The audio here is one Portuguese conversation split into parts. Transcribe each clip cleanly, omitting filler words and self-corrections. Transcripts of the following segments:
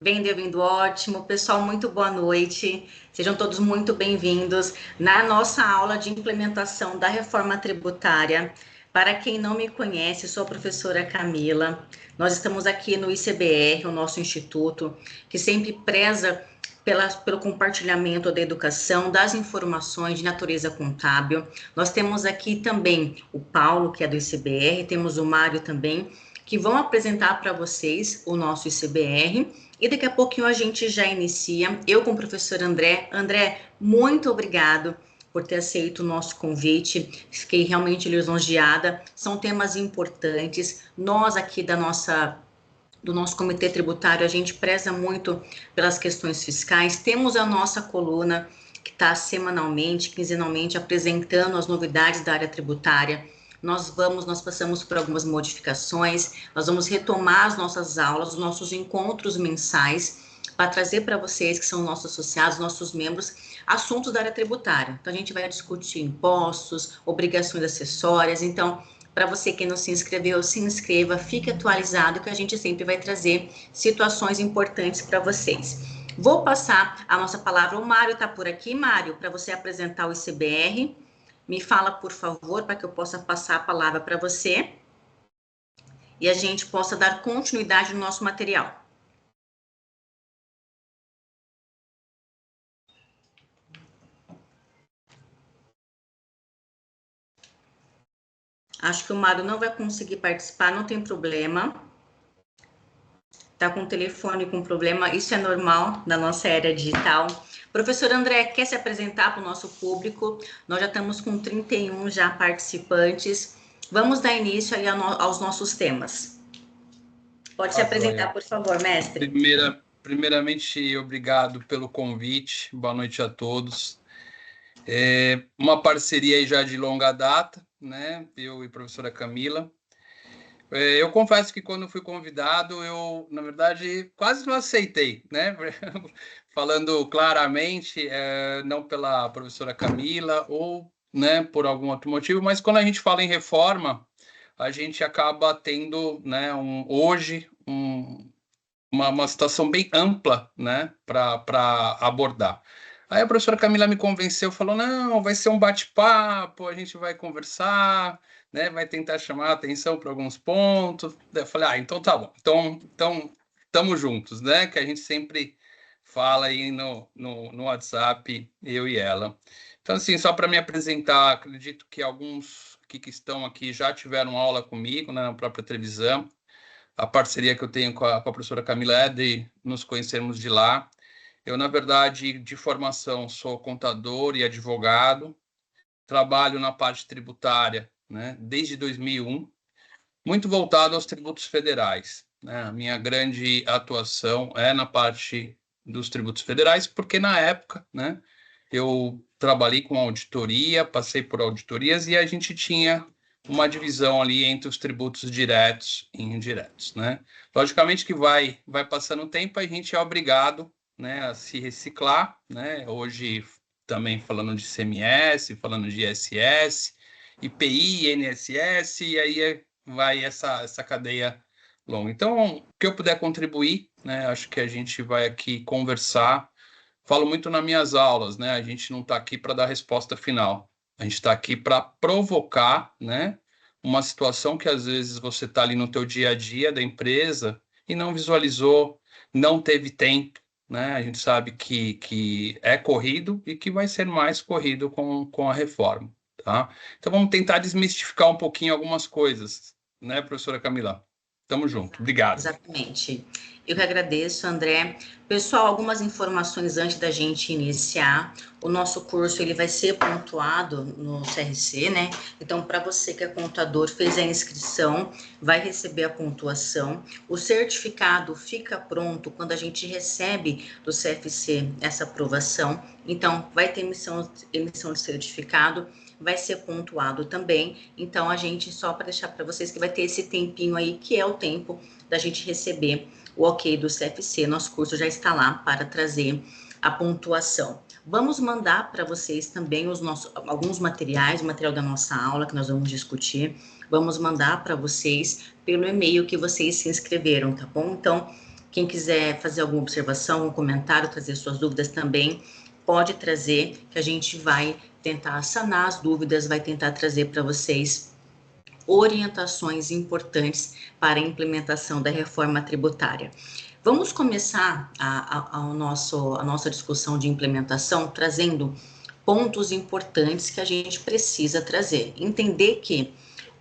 Vindo, ótimo. Pessoal, muito boa noite. Sejam todos muito bem-vindos na nossa aula de implementação da reforma tributária. Para quem não me conhece, sou a professora Camila. Nós estamos aqui no ICBR, o nosso instituto, que sempre preza pelo compartilhamento da educação, das informações de natureza contábil. Nós temos aqui também o Paulo, que é do ICBR, temos o Mário também, que vão apresentar para vocês o nosso ICBR. E daqui a pouquinho a gente já inicia. Eu com o professor André. André, muito obrigado por ter aceito o nosso convite. Fiquei realmente lisonjeada. São temas importantes. Nós aqui do nosso comitê tributário, a gente preza muito pelas questões fiscais. Temos a nossa coluna que está semanalmente, quinzenalmente, apresentando as novidades da área tributária. Nós passamos por algumas modificações, nós vamos retomar as nossas aulas, os nossos encontros mensais, para trazer para vocês, que são nossos associados, nossos membros, assuntos da área tributária. Então, a gente vai discutir impostos, obrigações acessórias. Então, para você que não se inscreveu, se inscreva, fique atualizado, que a gente sempre vai trazer situações importantes para vocês. Vou passar a nossa palavra, o Mário está por aqui. Mário, para você apresentar o ICBR. Me fala, por favor, para que eu possa passar a palavra para você e a gente possa dar continuidade no nosso material. Acho que o Mário não vai conseguir participar, não tem problema. Está com o telefone com problema, isso é normal na nossa era digital. Professor André, quer se apresentar para o nosso público? Nós já estamos com 31 já participantes. Vamos dar início aí aos nossos temas. Pode se apresentar, por favor, mestre. Primeiramente, obrigado pelo convite. Boa noite a todos. Uma parceria aí já de longa data, né? Eu e a professora Camila. Eu confesso que quando fui convidado, eu, na verdade, quase não aceitei, né? Falando claramente, não pela professora Camila ou, né, por algum outro motivo, mas quando a gente fala em reforma, a gente acaba tendo, né, hoje uma situação bem ampla, né, para abordar. Aí a professora Camila me convenceu, falou, não, vai ser um bate-papo, a gente vai conversar, né, vai tentar chamar a atenção para alguns pontos. Eu falei, então tá bom, então estamos juntos, né, que a gente sempre fala aí no WhatsApp, eu e ela. Então, assim, só para me apresentar, acredito que alguns que estão aqui já tiveram aula comigo, né, na própria televisão. A parceria que eu tenho com a professora Camila é de nos conhecermos de lá. Eu, na verdade, de formação, sou contador e advogado, trabalho na parte tributária, né, desde 2001, muito voltado aos tributos federais, né? A minha grande atuação é na parte dos tributos federais, porque na época, né, eu trabalhei com auditoria, passei por auditorias e a gente tinha uma divisão ali entre os tributos diretos e indiretos, né? Logicamente que vai passando o tempo, a gente é obrigado, né, a se reciclar, né? Hoje também falando de ICMS, falando de ISS, IPI, INSS, e aí vai essa cadeia longa. Então, o que eu puder contribuir, né? Acho que a gente vai aqui conversar. Falo muito nas minhas aulas, né? A gente não está aqui para dar resposta final. A gente está aqui para provocar, né, uma situação que às vezes você está ali no teu dia a dia da empresa e não visualizou, não teve tempo, né? A gente sabe que é corrido e que vai ser mais corrido com a reforma, tá? Então vamos tentar desmistificar um pouquinho algumas coisas, né, professora Camila? Tamo junto. Obrigado. Exatamente. Eu que agradeço, André. Pessoal, algumas informações antes da gente iniciar. O nosso curso ele vai ser pontuado no CRC, né? Então, para você que é contador, fez a inscrição, vai receber a pontuação. O certificado fica pronto quando a gente recebe do CFC essa aprovação. Então, vai ter emissão de certificado, vai ser pontuado também. Então, a gente, só para deixar para vocês que vai ter esse tempinho aí, que é o tempo da gente receber o ok do CFC. Nosso curso já está lá para trazer a pontuação. Vamos mandar para vocês também alguns materiais, o material da nossa aula que nós vamos discutir. Vamos mandar para vocês pelo e-mail que vocês se inscreveram, tá bom? Então, Quem quiser fazer alguma observação, um comentário, trazer suas dúvidas também, pode trazer, que a gente vai tentar sanar as dúvidas, vai tentar trazer para vocês orientações importantes para a implementação da reforma tributária. Vamos começar a nossa discussão de implementação trazendo pontos importantes que a gente precisa trazer. Entender que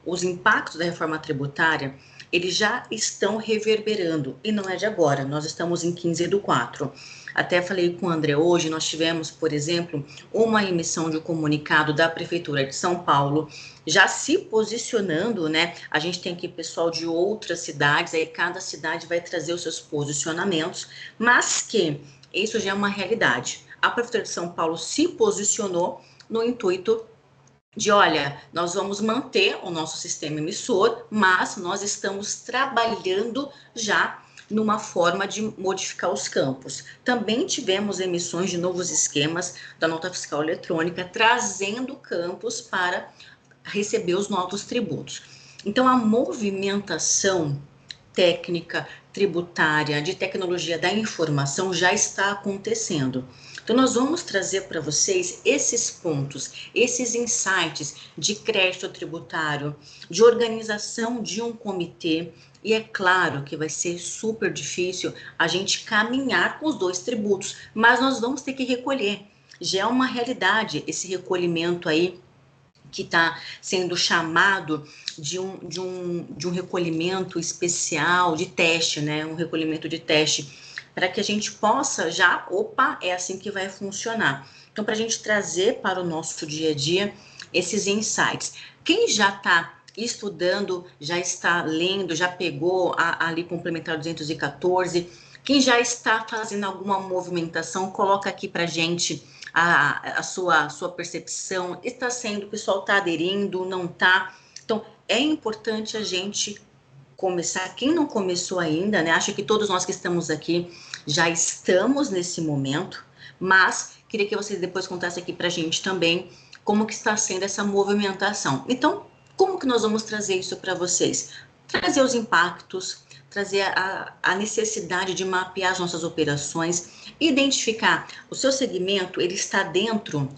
os impactos da reforma tributária, eles já estão reverberando, e não é de agora, nós estamos em 15/4. Até falei com o André hoje, nós tivemos, por exemplo, uma emissão de um comunicado da Prefeitura de São Paulo, já se posicionando, né? A gente tem aqui pessoal de outras cidades, aí cada cidade vai trazer os seus posicionamentos, mas que isso já é uma realidade. A Prefeitura de São Paulo se posicionou no intuito de, olha, nós vamos manter o nosso sistema emissor, mas nós estamos trabalhando já numa forma de modificar os campos. Também tivemos emissões de novos esquemas da nota fiscal eletrônica, trazendo campos para receber os novos tributos. Então, a movimentação técnica, tributária, de tecnologia da informação já está acontecendo. Então, nós vamos trazer para vocês esses pontos, esses insights de crédito tributário, de organização de um comitê, e é claro que vai ser super difícil a gente caminhar com os dois tributos, mas nós vamos ter que recolher. Já é uma realidade esse recolhimento aí, que está sendo chamado de um recolhimento especial, de teste, né? Um recolhimento de teste, para que a gente possa já, é assim que vai funcionar. Então, para a gente trazer para o nosso dia a dia esses insights. Quem já está estudando, já está lendo, já pegou a Lei Complementar 214, quem já está fazendo alguma movimentação, coloca aqui para a gente a sua percepção. Está sendo, o pessoal está aderindo, não está? Então, é importante a gente começar. Quem não começou ainda, né? Acho que todos nós que estamos aqui já estamos nesse momento, mas queria que vocês depois contassem aqui para a gente também como que está sendo essa movimentação. Então, como que nós vamos trazer isso para vocês? Trazer os impactos, trazer a necessidade de mapear as nossas operações, identificar o seu segmento, ele está dentro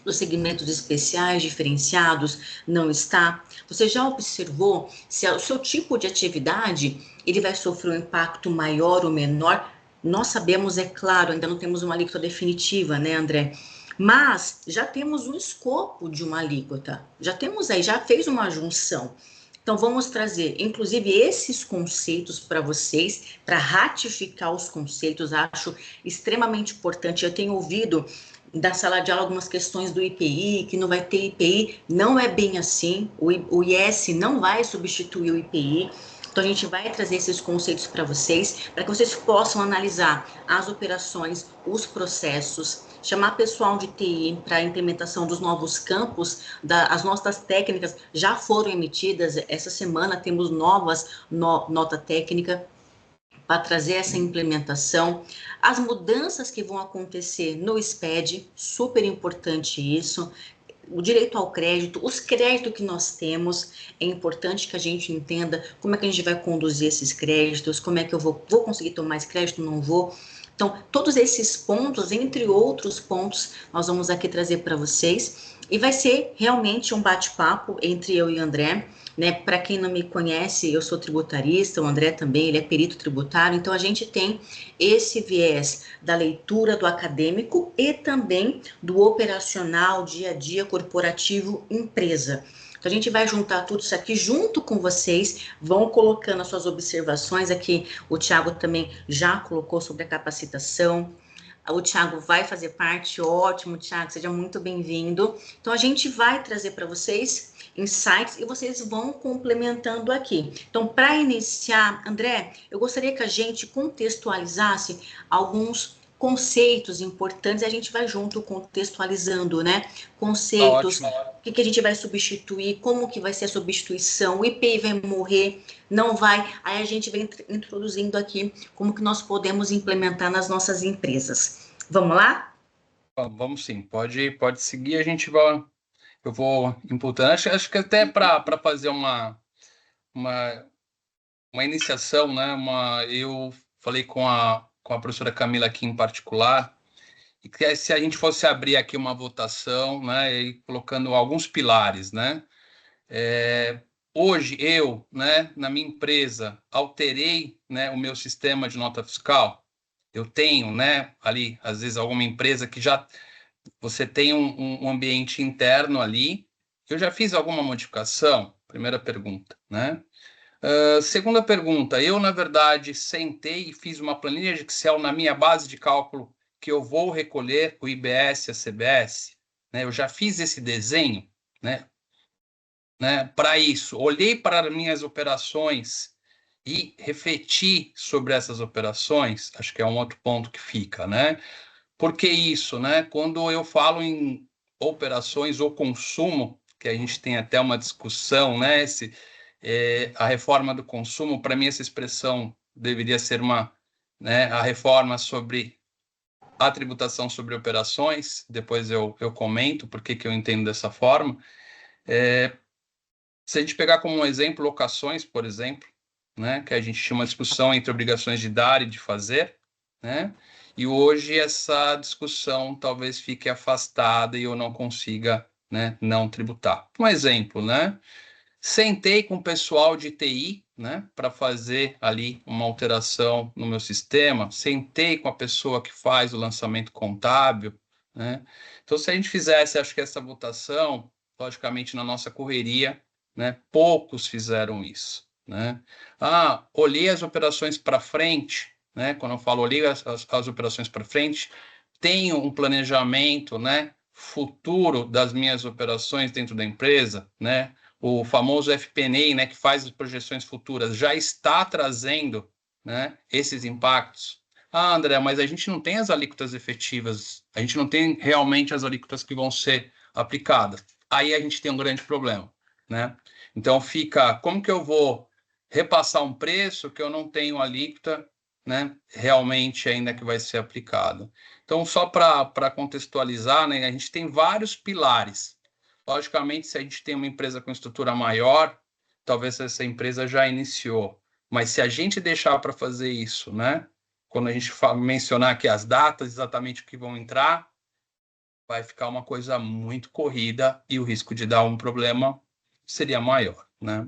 dos segmentos especiais, diferenciados, não está? Você já observou se o seu tipo de atividade, ele vai sofrer um impacto maior ou menor? Nós sabemos, é claro, ainda não temos uma alíquota definitiva, né, André? Mas já temos um escopo de uma alíquota, já temos aí, já fez uma junção. Então, vamos trazer, inclusive, esses conceitos para vocês, para ratificar os conceitos, acho extremamente importante. Eu tenho ouvido da sala de aula algumas questões do IPI, que não vai ter IPI, não é bem assim, o IS não vai substituir o IPI, então a gente vai trazer esses conceitos para vocês possam analisar as operações, os processos, chamar pessoal de TI para a implementação dos novos campos, as nossas técnicas já foram emitidas, essa semana temos novas nota técnica, para trazer essa implementação, as mudanças que vão acontecer no SPED, super importante isso, o direito ao crédito, os créditos que nós temos, é importante que a gente entenda como é que a gente vai conduzir esses créditos, como é que eu vou conseguir tomar esse crédito, não vou. Então, todos esses pontos, entre outros pontos, nós vamos aqui trazer para vocês, e vai ser realmente um bate-papo entre eu e o André, né? Para quem não me conhece, eu sou tributarista, o André também, ele é perito tributário, então a gente tem esse viés da leitura do acadêmico e também do operacional, dia a dia, corporativo, empresa. Então, a gente vai juntar tudo isso aqui junto com vocês, vão colocando as suas observações aqui, o Thiago também já colocou sobre a capacitação, o Thiago vai fazer parte, ótimo, Thiago, seja muito bem-vindo. Então, a gente vai trazer para vocês insights e vocês vão complementando aqui. Então, para iniciar, André, eu gostaria que a gente contextualizasse alguns conceitos importantes e a gente vai junto contextualizando, né? Conceitos, o que a gente vai substituir, como que vai ser a substituição, o IPI vai morrer, não vai, aí a gente vem introduzindo aqui como que nós podemos implementar nas nossas empresas. Vamos lá? Vamos sim, pode seguir, eu vou imputando. Acho que até para fazer uma iniciação, né? Eu falei com a professora Camila aqui em particular, e que se a gente fosse abrir aqui uma votação, né, e colocando alguns pilares, né, hoje eu, né, na minha empresa, alterei, né, o meu sistema de nota fiscal. Eu tenho, né, ali, às vezes, alguma empresa que já você tem um ambiente interno ali. Eu já fiz alguma modificação? Primeira pergunta, né? Segunda pergunta, eu, na verdade, sentei e fiz uma planilha de Excel na minha base de cálculo que eu vou recolher o IBS e a CBS, né? Eu já fiz esse desenho, né? Para isso, olhei para as minhas operações e refleti sobre essas operações, acho que é um outro ponto que fica, né? Por que isso, né? Quando eu falo em operações ou consumo, que a gente tem até uma discussão, né? A reforma do consumo, para mim essa expressão deveria ser né, a reforma sobre a tributação sobre operações, depois eu comento por que eu entendo dessa forma. Se a gente pegar como um exemplo locações, por exemplo, né, que a gente tinha uma discussão entre obrigações de dar e de fazer, né? E hoje essa discussão talvez fique afastada e eu não consiga, né, não tributar. Um exemplo, né? Sentei com o pessoal de TI, né, para fazer ali uma alteração no meu sistema, sentei com a pessoa que faz o lançamento contábil, né? Então, se a gente fizesse, acho que essa votação, logicamente, na nossa correria, né, poucos fizeram isso, né? Olhei as operações para frente, né? Quando eu falo olhei as operações para frente, tenho um planejamento, né, futuro das minhas operações dentro da empresa, né? O famoso FP&A, né, que faz as projeções futuras, já está trazendo, né, esses impactos. André, mas a gente não tem as alíquotas efetivas, a gente não tem realmente as alíquotas que vão ser aplicadas. Aí a gente tem um grande problema, né? Então fica, como que eu vou repassar um preço que eu não tenho alíquota, né, realmente ainda que vai ser aplicado? Então, só para contextualizar, né, a gente tem vários pilares. Logicamente, se a gente tem uma empresa com estrutura maior, talvez essa empresa já iniciou. Mas se a gente deixar para fazer isso, né? Quando a gente mencionar aqui as datas, exatamente o que vão entrar, vai ficar uma coisa muito corrida e o risco de dar um problema seria maior, né?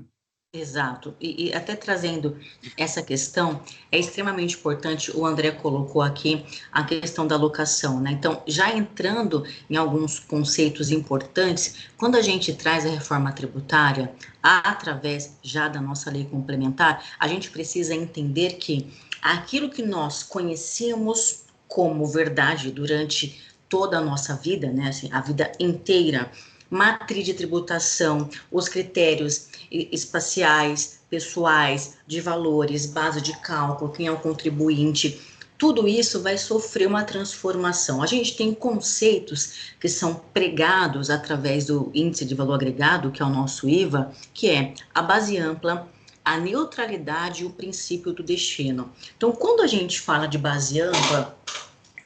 Exato, e até trazendo essa questão, é extremamente importante, o André colocou aqui a questão da locação, né? Então, já entrando em alguns conceitos importantes, quando a gente traz a reforma tributária, através já da nossa lei complementar, a gente precisa entender que aquilo que nós conhecemos como verdade durante toda a nossa vida, né? Assim, a vida inteira, matriz de tributação, os critérios espaciais, pessoais, de valores, base de cálculo, quem é o contribuinte, tudo isso vai sofrer uma transformação. A gente tem conceitos que são pregados através do índice de valor agregado, que é o nosso IVA, que é a base ampla, a neutralidade e o princípio do destino. Então, quando a gente fala de base ampla,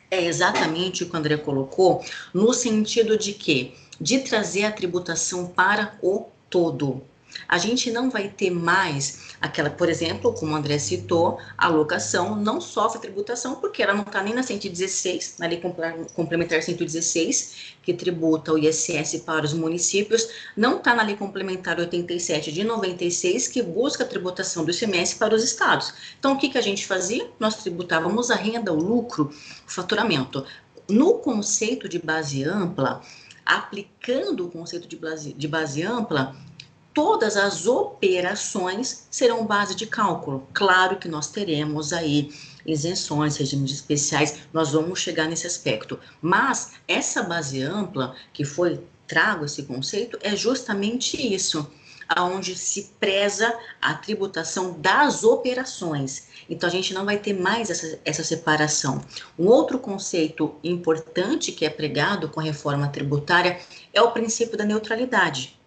é exatamente o que o André colocou, no sentido de que de trazer a tributação para o todo. A gente não vai ter mais aquela, por exemplo, como o André citou, a locação não sofre tributação porque ela não está nem na 116, na lei complementar 116, que tributa o ISS para os municípios, não está na lei complementar 87 de 96, que busca a tributação do ICMS para os estados. Então, o que a gente fazia? Nós tributávamos a renda, o lucro, o faturamento. No conceito de base ampla, aplicando o conceito de base ampla, todas as operações serão base de cálculo. Claro que nós teremos aí isenções, regimes especiais, nós vamos chegar nesse aspecto. Mas essa base ampla, que trago esse conceito, é justamente isso, aonde se preza a tributação das operações. Então, a gente não vai ter mais essa separação. Um outro conceito importante que é pregado com a reforma tributária é o princípio da neutralidade.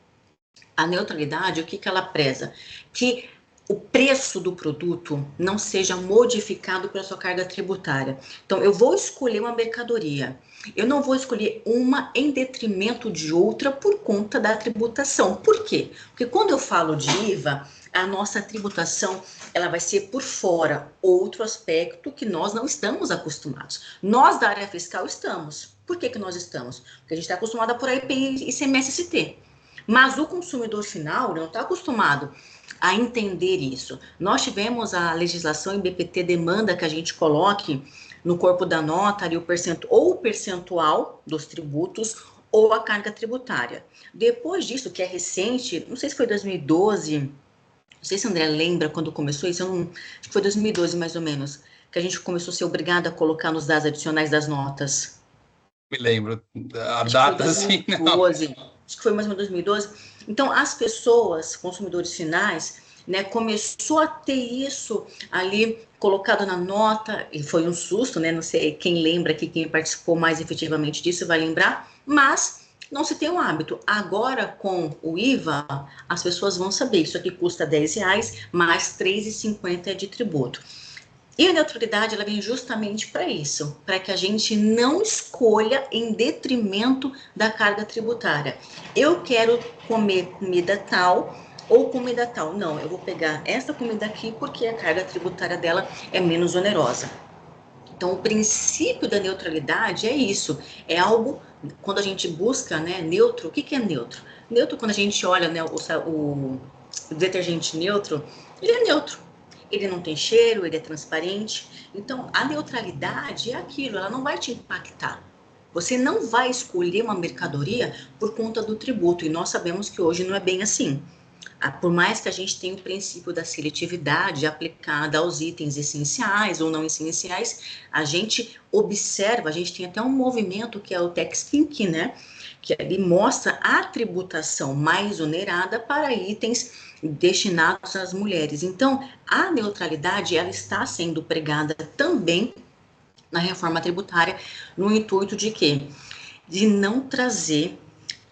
A neutralidade, o que ela preza? Que o preço do produto não seja modificado pela sua carga tributária. Então, eu vou escolher uma mercadoria. Eu não vou escolher uma em detrimento de outra por conta da tributação. Por quê? Porque quando eu falo de IVA, a nossa tributação ela vai ser por fora, outro aspecto que nós não estamos acostumados. Nós da área fiscal estamos. Por que nós estamos? Porque a gente está acostumado a por IPI, ICMS, ST. Mas o consumidor final não está acostumado a entender isso. Nós tivemos a legislação em BPT demanda que a gente coloque no corpo da nota ali ou o percentual dos tributos ou a carga tributária. Depois disso, que é recente, não sei se foi 2012, não sei se o André lembra quando começou isso, acho que foi 2012 mais ou menos, que a gente começou a ser obrigado a colocar nos dados adicionais das notas. Me lembro. A Acho que foi data, assim, não. 2012, acho que foi mais ou menos 2012. Então, as pessoas, consumidores finais, né, começou a ter isso ali colocado na nota, e foi um susto, né, não sei quem lembra aqui, quem participou mais efetivamente disso vai lembrar, mas não se tem um hábito. Agora, com o IVA, as pessoas vão saber, isso aqui custa R$10, mais R$3,50 de tributo. E a neutralidade, ela vem justamente para isso, para que a gente não escolha em detrimento da carga tributária. Eu quero comer comida tal ou comida tal. Não, eu vou pegar essa comida aqui porque a carga tributária dela é menos onerosa. Então, o princípio da neutralidade é isso, é algo, quando a gente busca, né, neutro, o que é neutro? Neutro, quando a gente olha, né, o detergente neutro, ele é neutro, ele não tem cheiro, ele é transparente. Então, a neutralidade é aquilo, ela não vai te impactar. Você não vai escolher uma mercadoria por conta do tributo, e nós sabemos que hoje não é bem assim. Por mais que a gente tenha o princípio da seletividade aplicada aos itens essenciais ou não essenciais, a gente observa, a gente tem até um movimento que é o Tax Thinking, né? Que ele mostra a tributação mais onerada para itens destinados às mulheres. Então, a neutralidade, ela está sendo pregada também na reforma tributária, no intuito de quê? De não trazer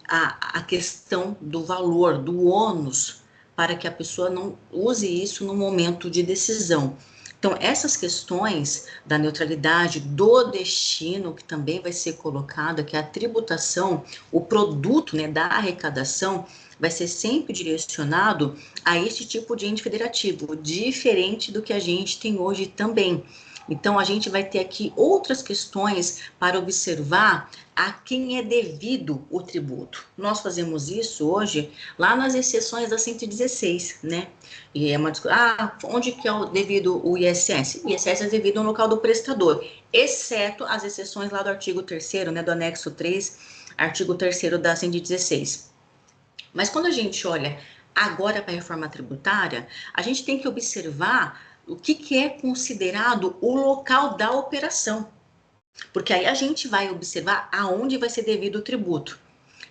a questão do valor, do ônus, para que a pessoa não use isso no momento de decisão. Então, essas questões da neutralidade, do destino, que também vai ser colocada, que é a tributação, o produto, né, da arrecadação, vai ser sempre direcionado a este tipo de ente federativo, diferente do que a gente tem hoje também. Então, a gente vai ter aqui outras questões para observar a quem é devido o tributo. Nós fazemos isso hoje lá nas exceções da 116, né? E é uma onde que é o devido o ISS? O ISS é devido ao local do prestador, exceto as exceções lá do artigo 3º, né, do anexo 3, artigo 3º da 116. Mas quando a gente olha agora para a reforma tributária, a gente tem que observar o que é considerado o local da operação. Porque aí a gente vai observar aonde vai ser devido o tributo.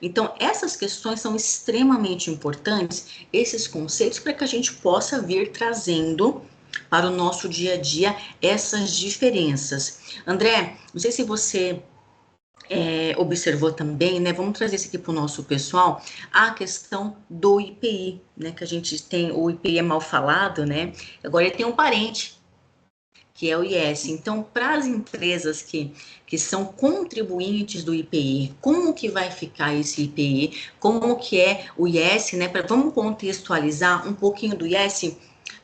Então, essas questões são extremamente importantes, esses conceitos, para que a gente possa vir trazendo para o nosso dia a dia essas diferenças. André, não sei se você observou também, né? Vamos trazer isso aqui para o nosso pessoal, a questão do IPI, né? Que a gente tem, o IPI é mal falado, né? Agora ele tem um parente, que é o IS. Então, para as empresas que são contribuintes do IPI, como que vai ficar esse IPI? Como que é o IS, né? Vamos contextualizar um pouquinho do IS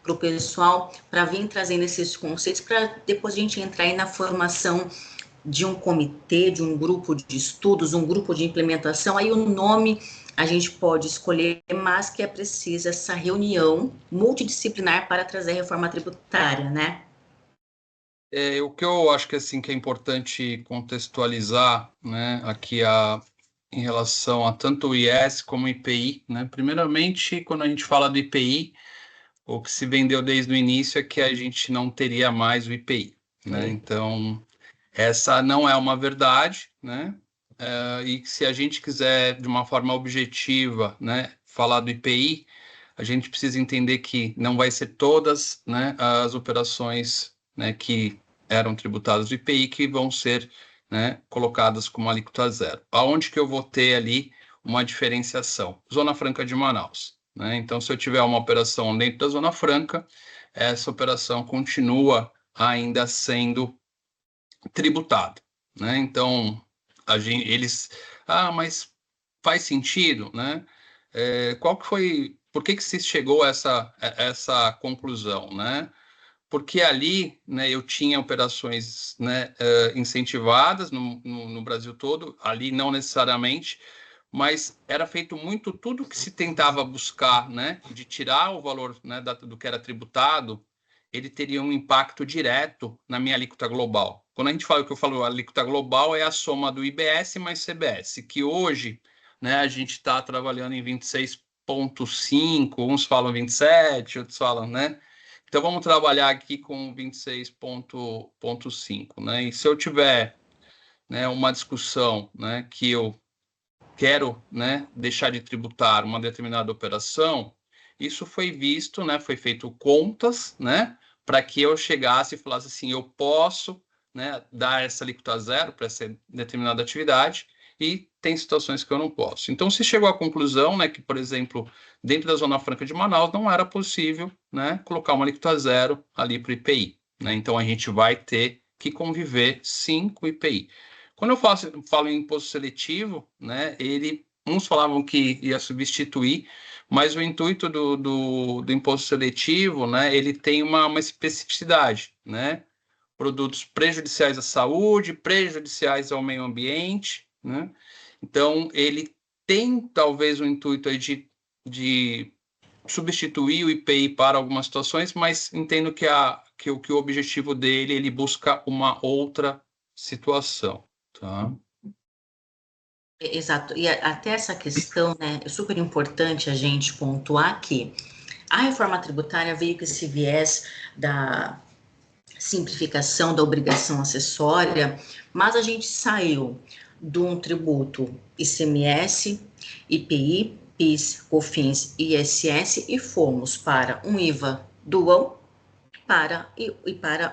para o pessoal, para vir trazendo esses conceitos, para depois a gente entrar aí na formação de um comitê, de um grupo de estudos, um grupo de implementação. Aí o nome a gente pode escolher, mas que é preciso essa reunião multidisciplinar para trazer a reforma tributária, né? O que eu acho que assim que é importante contextualizar, né, aqui em relação a tanto o IS como o IPI, né? Primeiramente, quando a gente fala do IPI, o que se vendeu desde o início é que a gente não teria mais o IPI, né? Então, essa não é uma verdade, né? E se a gente quiser de uma forma objetiva, né, falar do IPI, a gente precisa entender que não vai ser todas, né, as operações, né, que eram tributadas do IPI que vão ser, né, colocadas como alíquota zero. Aonde que eu vou ter ali uma diferenciação? Zona Franca de Manaus, né? Então, se eu tiver uma operação dentro da Zona Franca, essa operação continua ainda sendo tributada, né? Então, eles, mas faz sentido, né? Qual que foi por que se chegou a essa conclusão, né? Porque ali, né, eu tinha operações, né, incentivadas no Brasil todo, ali não necessariamente, mas era feito muito tudo que se tentava buscar, né, de tirar o valor, né, do que era tributado, ele teria um impacto direto na minha alíquota global. Quando a gente fala que eu falo alíquota global, é a soma do IBS mais CBS, que hoje, né, a gente está trabalhando em 26,5, uns falam 27, outros falam, né? Então vamos trabalhar aqui com 26,5, né? E se eu tiver, né, uma discussão, né, que eu quero, né, deixar de tributar uma determinada operação, isso foi visto, né, foi feito contas, né, para que eu chegasse e falasse assim, eu posso, né, dar essa alíquota zero para essa determinada atividade e tem situações que eu não posso. Então, se chegou à conclusão, né, que, por exemplo, dentro da Zona Franca de Manaus não era possível, né, colocar uma alíquota zero ali para o IPI, né, então a gente vai ter que conviver sim com o IPI. Quando eu falo em imposto seletivo, né, uns falavam que ia substituir, mas o intuito do imposto seletivo, né, ele tem uma especificidade, né? Produtos prejudiciais à saúde, prejudiciais ao meio ambiente, né? Então, ele tem talvez o intuito aí de substituir o IPI para algumas situações, mas entendo que o objetivo dele, ele busca uma outra situação. Tá. Exato, e até essa questão, né, é super importante a gente pontuar que a reforma tributária veio com esse viés da simplificação da obrigação acessória, mas a gente saiu de um tributo ICMS, IPI, PIS, COFINS e ISS e fomos para um IVA dual para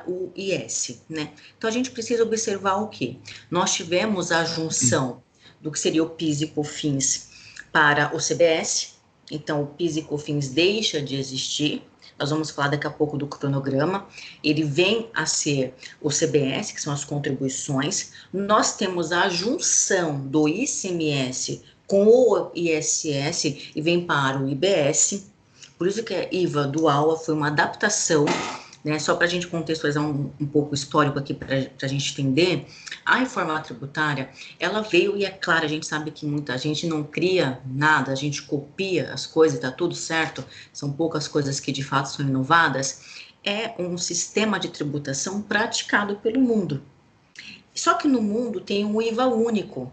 o IS, né? Então a gente precisa observar o que? Nós tivemos a junção do que seria o PIS e COFINS para o CBS, então o PIS e COFINS deixa de existir. Nós vamos falar daqui a pouco do cronograma. Ele vem a ser o CBS, que são as contribuições. Nós temos a junção do ICMS com o ISS e vem para o IBS. Por isso que a IVA dual foi uma adaptação, né, só para a gente contextualizar um pouco histórico aqui, para a gente entender, a reforma tributária, ela veio, e é claro, a gente sabe que muita gente não cria nada, a gente copia as coisas, tá tudo certo, são poucas coisas que de fato são inovadas, é um sistema de tributação praticado pelo mundo. Só que no mundo tem um IVA único.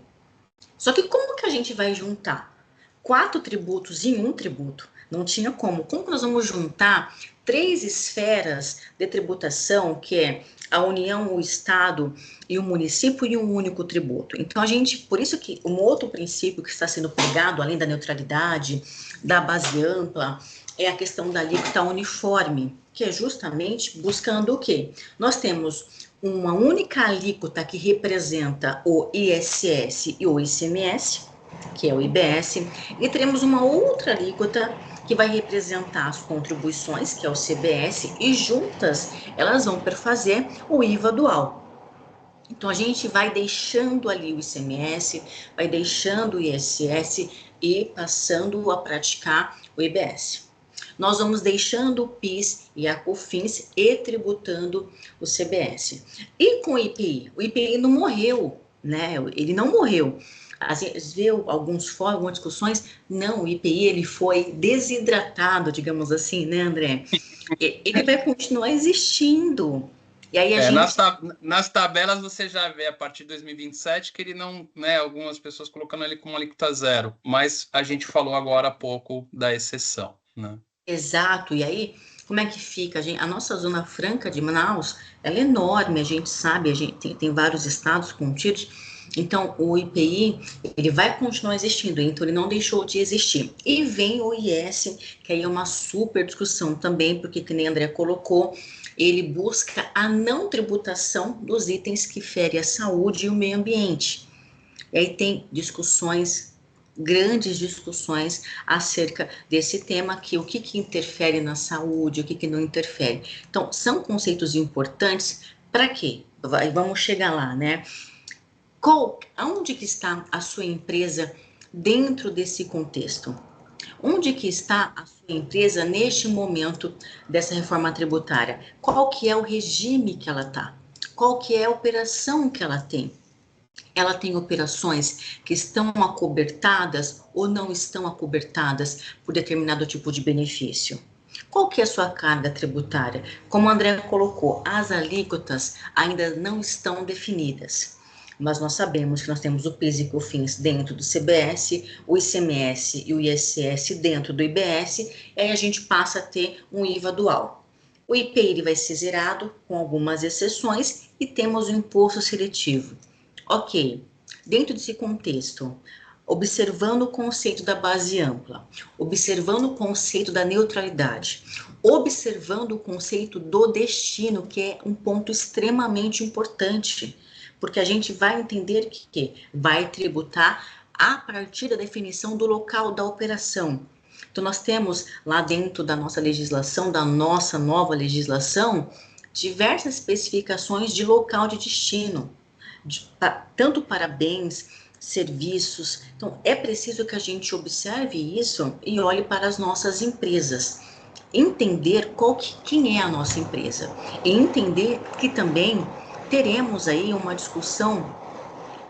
Só que como que a gente vai juntar 4 tributos em um tributo? Não tinha como. Como que nós vamos juntar 3 esferas de tributação, que é a União, o Estado e o município, em um único tributo? Então, a gente, por isso que um outro princípio que está sendo pregado, além da neutralidade, da base ampla, é a questão da alíquota uniforme, que é justamente buscando o quê? Nós temos uma única alíquota que representa o ISS e o ICMS, que é o IBS, e teremos uma outra alíquota que vai representar as contribuições, que é o CBS, e juntas elas vão perfazer o IVA dual. Então a gente vai deixando ali o ICMS, vai deixando o ISS e passando a praticar o IBS. Nós vamos deixando o PIS e a COFINS e tributando o CBS. E com o IPI não morreu, né? Ele não morreu. Às vezes vê alguns fóruns, algumas discussões, não, o IPI ele foi desidratado, digamos assim, né, André? Ele vai continuar existindo. E aí a gente... nas tabelas você já vê a partir de 2027 que ele não, né, algumas pessoas colocando ele como alíquota zero, mas a gente falou agora há pouco da exceção, né? Exato, e aí, como é que fica? A nossa Zona Franca de Manaus, ela é enorme, a gente sabe, a gente tem vários estados contidos, então o IPI, ele vai continuar existindo, então ele não deixou de existir. E vem o IS, que aí é uma super discussão também, porque, que nem a André colocou, ele busca a não tributação dos itens que ferem a saúde e o meio ambiente. E aí tem discussões, grandes discussões acerca desse tema, que o que interfere na saúde, o que não interfere. Então, são conceitos importantes para quê? Vamos chegar lá, né? Aonde que está a sua empresa dentro desse contexto? Onde que está a sua empresa neste momento dessa reforma tributária? Qual que é o regime que ela está? Qual que é a operação que ela tem? Ela tem operações que estão acobertadas ou não estão acobertadas por determinado tipo de benefício. Qual que é a sua carga tributária? Como o André colocou, as alíquotas ainda não estão definidas, mas nós sabemos que nós temos o PIS e COFINS dentro do CBS, o ICMS e o ISS dentro do IBS, e aí a gente passa a ter um IVA dual. O IPI vai ser zerado, com algumas exceções, e temos o imposto seletivo. Ok, dentro desse contexto, observando o conceito da base ampla, observando o conceito da neutralidade, observando o conceito do destino, que é um ponto extremamente importante, porque a gente vai entender que vai tributar a partir da definição do local da operação. Então, nós temos lá dentro da nossa legislação, da nossa nova legislação, diversas especificações de local de destino, tanto para bens, serviços. Então, é preciso que a gente observe isso e olhe para as nossas empresas. Entender quem é a nossa empresa. E entender que também teremos aí uma discussão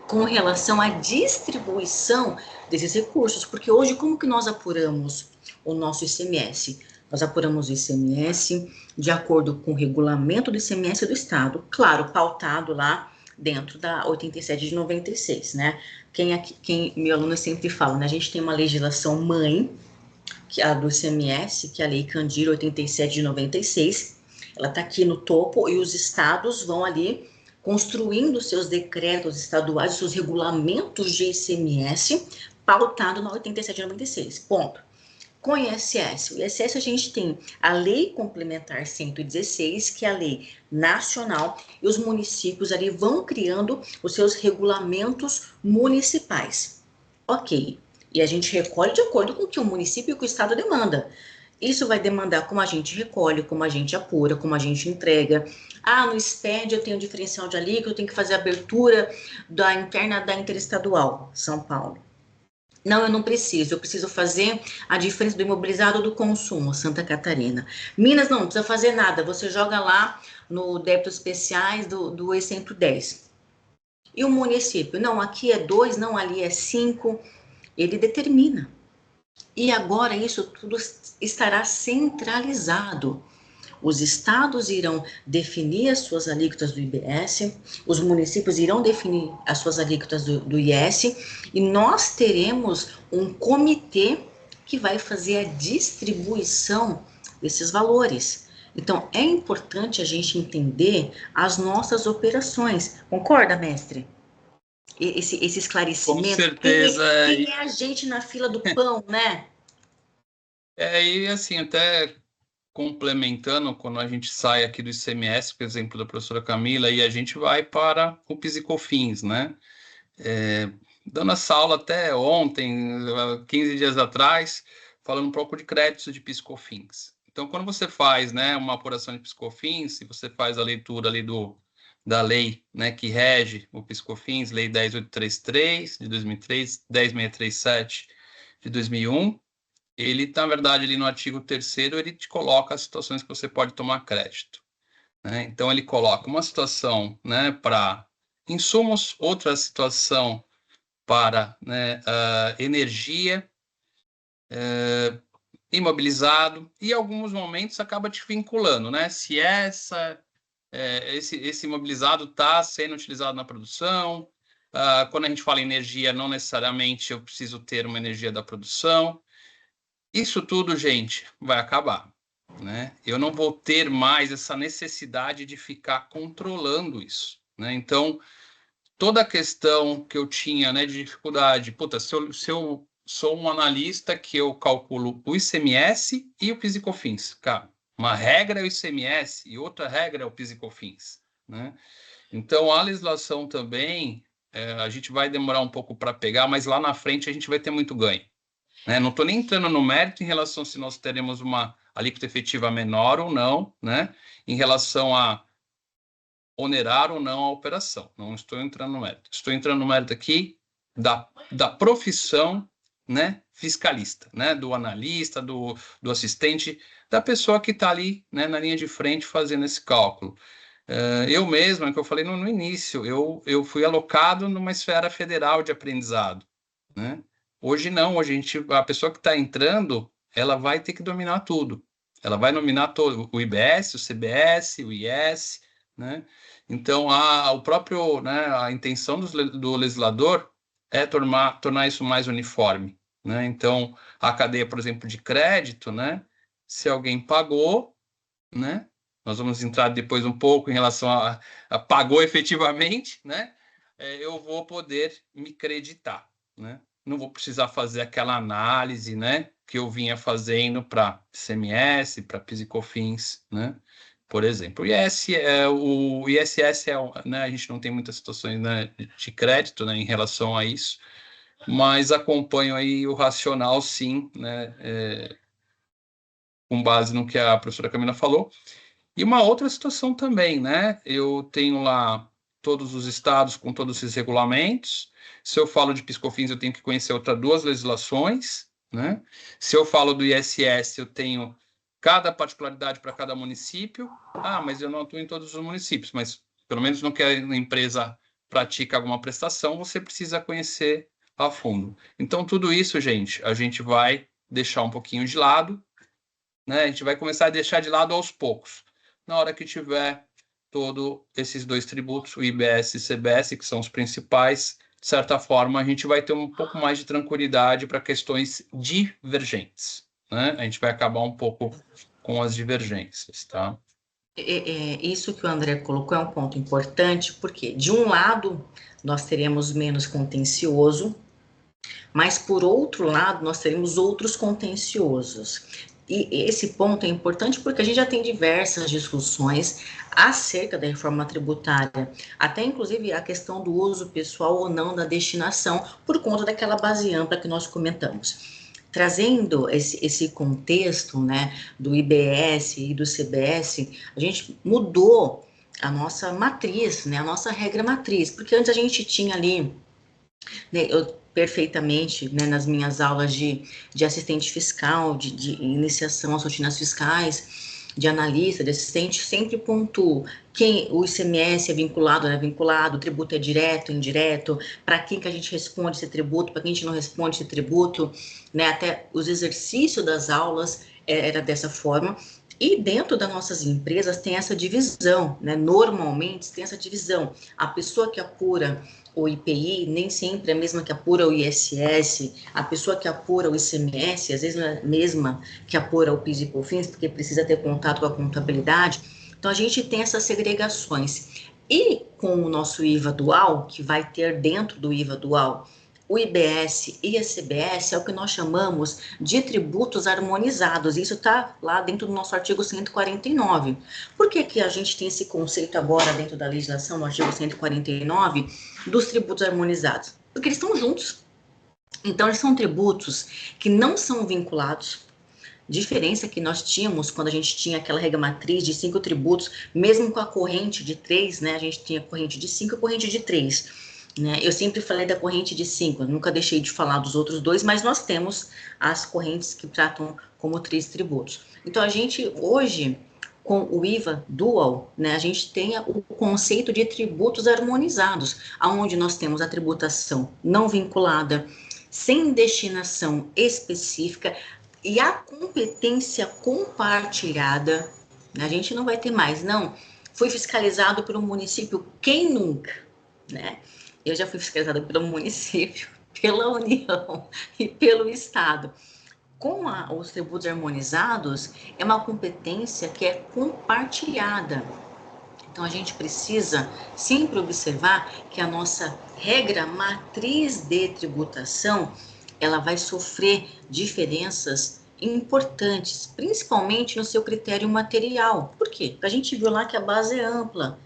com relação à distribuição desses recursos, porque hoje como que nós apuramos o nosso ICMS? Nós apuramos o ICMS de acordo com o regulamento do ICMS do Estado, claro, pautado lá dentro da 87 de 96, né? Quem meu aluno sempre fala, né? A gente tem uma legislação mãe, que é a do ICMS, que é a Lei Candir 87 de 96, ela está aqui no topo e os estados vão ali construindo seus decretos estaduais, seus regulamentos de ICMS, pautado na 87 de 96, ponto. Com o ISS, a gente tem a Lei Complementar 116, que é a lei nacional, e os municípios ali vão criando os seus regulamentos municipais. Ok, e a gente recolhe de acordo com o que o município e o que o estado demanda. Isso vai demandar como a gente recolhe, como a gente apura, como a gente entrega. Ah, no SPED eu tenho diferencial de alíquota, eu tenho que fazer a abertura da interna da interestadual, São Paulo. Não, eu não preciso. Eu preciso fazer a diferença do imobilizado do consumo, Santa Catarina. Minas não precisa fazer nada. Você joga lá no débitos especiais do E110. E o município? Não, aqui é 2, não, ali é 5. Ele determina. E agora isso tudo estará centralizado. Os estados irão definir as suas alíquotas do IBS, os municípios irão definir as suas alíquotas do IS, e nós teremos um comitê que vai fazer a distribuição desses valores. Então, é importante a gente entender as nossas operações. Concorda, mestre? Esse Com esclarecimento. certeza. Quem é a gente na fila do pão, né? E assim, até complementando, quando a gente sai aqui do ICMS, por exemplo, da professora Camila, e a gente vai para o PIS e COFINS, né? Dando essa aula até ontem, 15 dias atrás, falando um pouco de créditos de PIS e COFINS. Então, quando você faz, né, uma apuração de PIS e COFINS, se você faz a leitura ali da lei, né, que rege o PIS e COFINS, Lei 10.833 de 2003, 10.637 de 2001, ele, na verdade, ali no artigo 3º, ele te coloca as situações que você pode tomar crédito, né? Então, ele coloca uma situação, né, para insumos, outra situação para, né, energia, imobilizado, e em alguns momentos acaba te vinculando, né? Se esse imobilizado está sendo utilizado na produção, quando a gente fala em energia, não necessariamente eu preciso ter uma energia da produção. Isso tudo, gente, vai acabar, né? Eu não vou ter mais essa necessidade de ficar controlando isso, né? Então, toda a questão que eu tinha, né, de dificuldade, puta, se eu sou um analista que eu calculo o ICMS e o PIS e COFINS, cara, uma regra é o ICMS e outra regra é o PIS e COFINS, né? Então, a legislação também, a gente vai demorar um pouco para pegar, mas lá na frente a gente vai ter muito ganho, né? Não estou nem entrando no mérito em relação se nós teremos uma alíquota efetiva menor ou não, né? Em relação a onerar ou não a operação. Não estou entrando no mérito. Estou entrando no mérito aqui da profissão né, fiscalista, né, do analista, do assistente, da pessoa que está ali, né, na linha de frente fazendo esse cálculo. Eu mesmo, é que eu falei no início, eu fui alocado numa esfera federal de aprendizado, né? Hoje não, hoje a pessoa que está entrando, ela vai ter que dominar tudo. Ela vai dominar todo o IBS, o CBS, o IS, né? Então, o próprio, né, a intenção do legislador é tornar isso mais uniforme, né? Então, a cadeia, por exemplo, de crédito, né? Se alguém pagou, né? Nós vamos entrar depois um pouco em relação a pagou efetivamente, né? Eu vou poder me creditar, né? Não vou precisar fazer aquela análise, né? Que eu vinha fazendo para ICMS, para PIS e COFINS, né? Por exemplo, o ISS né? A gente não tem muitas situações, né, de crédito, né, em relação a isso, mas acompanho aí o racional, sim, né? Com base no que a professora Camila falou. E uma outra situação também, né? Eu tenho lá todos os estados com todos esses regulamentos. Se eu falo de PIS/COFINS, eu tenho que conhecer outras duas legislações, né? Se eu falo do ISS, eu tenho cada particularidade para cada município. Mas eu não atuo em todos os municípios, mas pelo menos no que a empresa pratica alguma prestação, você precisa conhecer a fundo. Então, tudo isso, gente, a gente vai deixar um pouquinho de lado, né? A gente vai começar a deixar de lado aos poucos. Na hora que tiver todos esses dois tributos, o IBS e CBS, que são os principais, de certa forma, a gente vai ter um pouco mais de tranquilidade para questões divergentes, né? A gente vai acabar um pouco com as divergências, tá? Isso que o André colocou é um ponto importante, porque, de um lado, nós teremos menos contencioso, mas, por outro lado, nós teremos outros contenciosos. E esse ponto é importante porque a gente já tem diversas discussões acerca da reforma tributária, até inclusive a questão do uso pessoal ou não da destinação, por conta daquela base ampla que nós comentamos. Trazendo esse contexto, né, do IBS e do CBS, a gente mudou a nossa matriz, né, a nossa regra matriz, porque antes a gente tinha ali, né, perfeitamente, né, nas minhas aulas de assistente fiscal, de iniciação às rotinas fiscais, de analista, de assistente, sempre pontuo quem o ICMS é vinculado, não é vinculado, o tributo é direto, indireto, para quem que a gente responde esse tributo, para quem a gente não responde esse tributo, né, até os exercícios das aulas era dessa forma. E dentro das nossas empresas tem essa divisão, né? Normalmente tem essa divisão. A pessoa que apura o IPI nem sempre é a mesma que apura o ISS, a pessoa que apura o ICMS, às vezes não é a mesma que apura o PIS e COFINS, porque precisa ter contato com a contabilidade. Então, a gente tem essas segregações. E com o nosso IVA dual, que vai ter dentro do IVA dual o IBS e a CBS, é o que nós chamamos de tributos harmonizados. Isso está lá dentro do nosso artigo 149. Por que que a gente tem esse conceito agora dentro da legislação, no artigo 149, dos tributos harmonizados? Porque eles estão juntos. Então, eles são tributos que não são vinculados. Diferença que nós tínhamos quando a gente tinha aquela regra matriz de 5 tributos, mesmo com a corrente de 3, né? A gente tinha corrente de 5 e corrente de 3. Né? Eu sempre falei da corrente de 5, nunca deixei de falar dos outros dois, mas nós temos as correntes que tratam como 3 tributos. Então, a gente hoje, com o IVA dual, né, a gente tem o conceito de tributos harmonizados, onde nós temos a tributação não vinculada, sem destinação específica e a competência compartilhada. A gente não vai ter mais, não. Foi fiscalizado pelo município, quem nunca, né? Eu já fui fiscalizada pelo município, pela União e pelo Estado. Com os tributos harmonizados, é uma competência que é compartilhada. Então, a gente precisa sempre observar que a nossa regra matriz de tributação, ela vai sofrer diferenças importantes, principalmente no seu critério material. Por quê? Porque a gente viu lá que a base é ampla.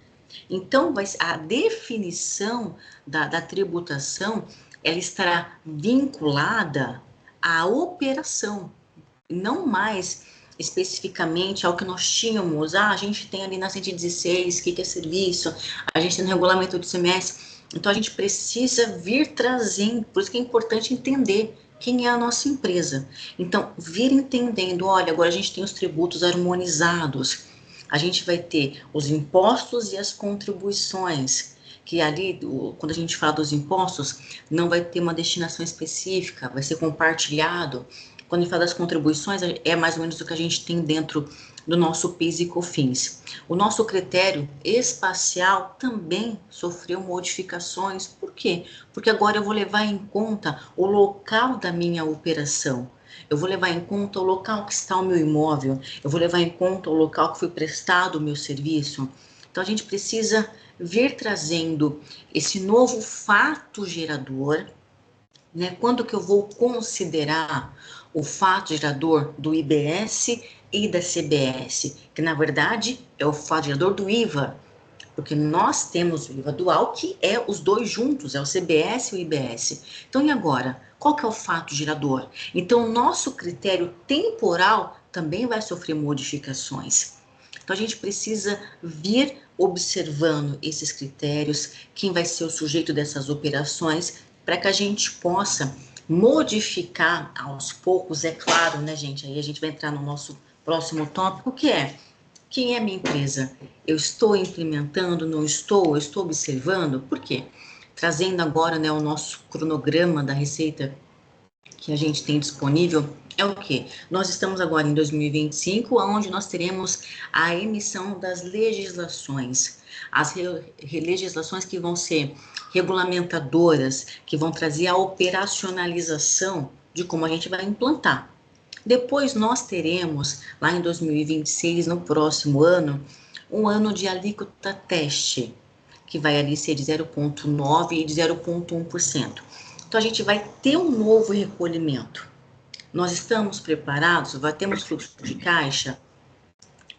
Então, a definição da tributação, ela estará vinculada à operação, não mais especificamente ao que nós tínhamos. A gente tem ali na 116, o que é serviço, a gente tem no regulamento do ICMS. Então, a gente precisa vir trazendo, por isso que é importante entender quem é a nossa empresa. Então, vir entendendo, olha, agora a gente tem os tributos harmonizados, a gente vai ter os impostos e as contribuições, que ali, quando a gente fala dos impostos, não vai ter uma destinação específica, vai ser compartilhado. Quando a gente fala das contribuições, é mais ou menos o que a gente tem dentro do nosso PIS e COFINS. O nosso critério espacial também sofreu modificações. Por quê? Porque agora eu vou levar em conta o local da minha operação. Eu vou levar em conta o local que está o meu imóvel, eu vou levar em conta o local que foi prestado o meu serviço. Então a gente precisa vir trazendo esse novo fato gerador, né? Quando que eu vou considerar o fato gerador do IBS e da CBS, que na verdade é o fato gerador do IVA, porque nós temos o IVA dual, que é os dois juntos, é o CBS e o IBS. Então, e agora? Qual que é o fato gerador? Então, o nosso critério temporal também vai sofrer modificações. Então, a gente precisa vir observando esses critérios, quem vai ser o sujeito dessas operações, para que a gente possa modificar aos poucos, é claro, né, gente? Aí a gente vai entrar no nosso próximo tópico, que é quem é minha empresa? Eu estou implementando, não estou? Eu estou observando? Por quê? Trazendo agora, né, o nosso cronograma da receita que a gente tem disponível, é o quê? Nós estamos agora em 2025, onde nós teremos a emissão das legislações. As legislações que vão ser regulamentadoras, que vão trazer a operacionalização de como a gente vai implantar. Depois nós teremos, lá em 2026, no próximo ano, um ano de alíquota teste, que vai ali ser de 0,9% e de 0,1%. Então, a gente vai ter um novo recolhimento. Nós estamos preparados? Temos fluxo de caixa?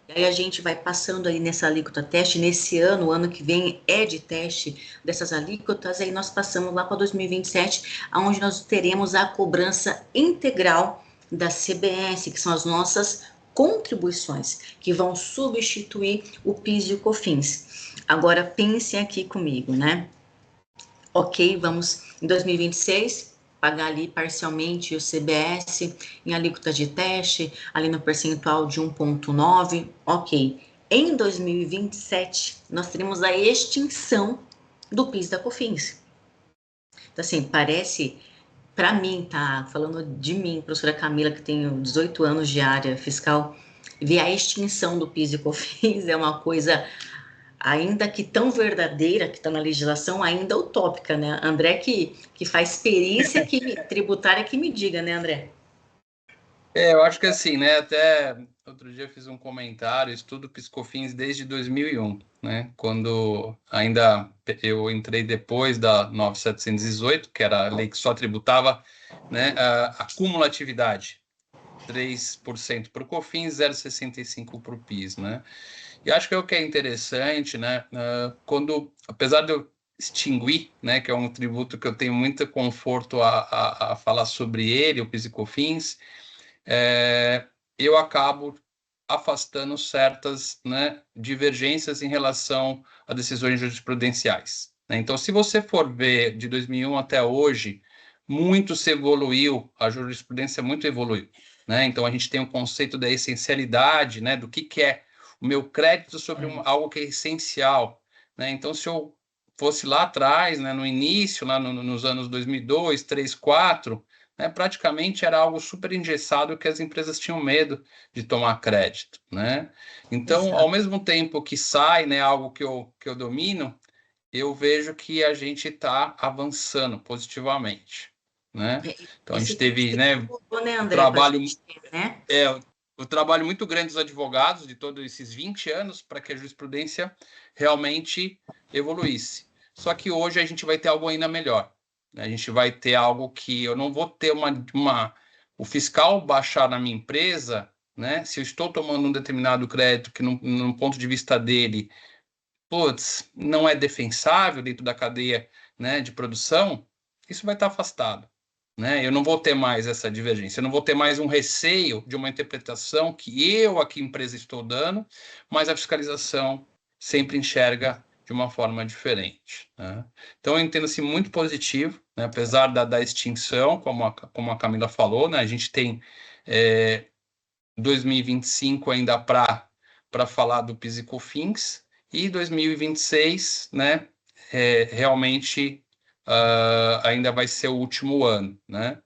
E aí a gente vai passando aí nessa alíquota teste, nesse ano, o ano que vem é de teste dessas alíquotas, aí nós passamos lá para 2027, onde nós teremos a cobrança integral da CBS, que são as nossas contribuições, que vão substituir o PIS e o COFINS. Agora, pensem aqui comigo, né? Ok, vamos em 2026 pagar ali parcialmente o CBS em alíquota de teste, ali no percentual de 1,9, ok. Em 2027, nós teremos a extinção do PIS da COFINS. Então, assim, parece, para mim, tá? Falando de mim, professora Camila, que tenho 18 anos de área fiscal, ver a extinção do PIS e COFINS é uma coisa ainda que tão verdadeira, que está na legislação, ainda utópica, né? André que faz perícia tributária que me diga, né, André? Eu acho que assim, né? Até outro dia eu fiz um comentário, estudo PIS/COFINS desde 2001, né? Quando ainda eu entrei depois da 9.718, que era a lei que só tributava, né, a cumulatividade, 3% para o COFINS, 0,65% para o PIS, né? E acho que é o que é interessante, né? Quando, apesar de eu extinguir, né, que é um tributo que eu tenho muito conforto a falar sobre ele, o PIS e COFINS, eu acabo afastando certas, né, divergências em relação a decisões jurisprudenciais, né? Então, se você for ver de 2001 até hoje, muito se evoluiu, a jurisprudência muito evoluiu, né? Então, a gente tem o conceito da essencialidade, né, do que é o meu crédito sobre algo que é essencial, né? Então, se eu fosse lá atrás, né, no início, lá nos anos 2002, 3, 4, né, praticamente era algo super engessado que as empresas tinham medo de tomar crédito, né? Então, Exato. ao mesmo tempo que sai, né, algo que eu domino, eu vejo que a gente está avançando positivamente, né? Então, a Esse gente teve, tempo né, mudou, né, o André, para a trabalho, gente ter, né? o trabalho muito grande dos advogados de todos esses 20 anos para que a jurisprudência realmente evoluísse. Só que hoje a gente vai ter algo ainda melhor. A gente vai ter algo que eu não vou ter o fiscal baixar na minha empresa, né? Se eu estou tomando um determinado crédito que, no ponto de vista dele, putz, não é defensável dentro da cadeia, né, de produção, isso vai estar afastado, né? Eu não vou ter mais essa divergência, eu não vou ter mais um receio de uma interpretação que eu aqui empresa estou dando, mas a fiscalização sempre enxerga de uma forma diferente, né? Então, eu entendo assim, muito positivo, né? Apesar da extinção, como a Camila falou, né? A gente tem 2025 ainda para falar do PIS e COFINS, e 2026, né? Realmente ainda vai ser o último ano, né?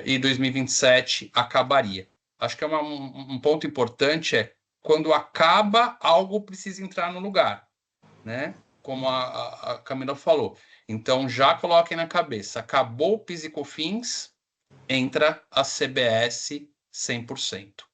E 2027 acabaria. Acho que um ponto importante quando acaba, algo precisa entrar no lugar, né? Como a Camila falou. Então, já coloquem na cabeça, acabou o PIS e COFINS, entra a CBS 100%.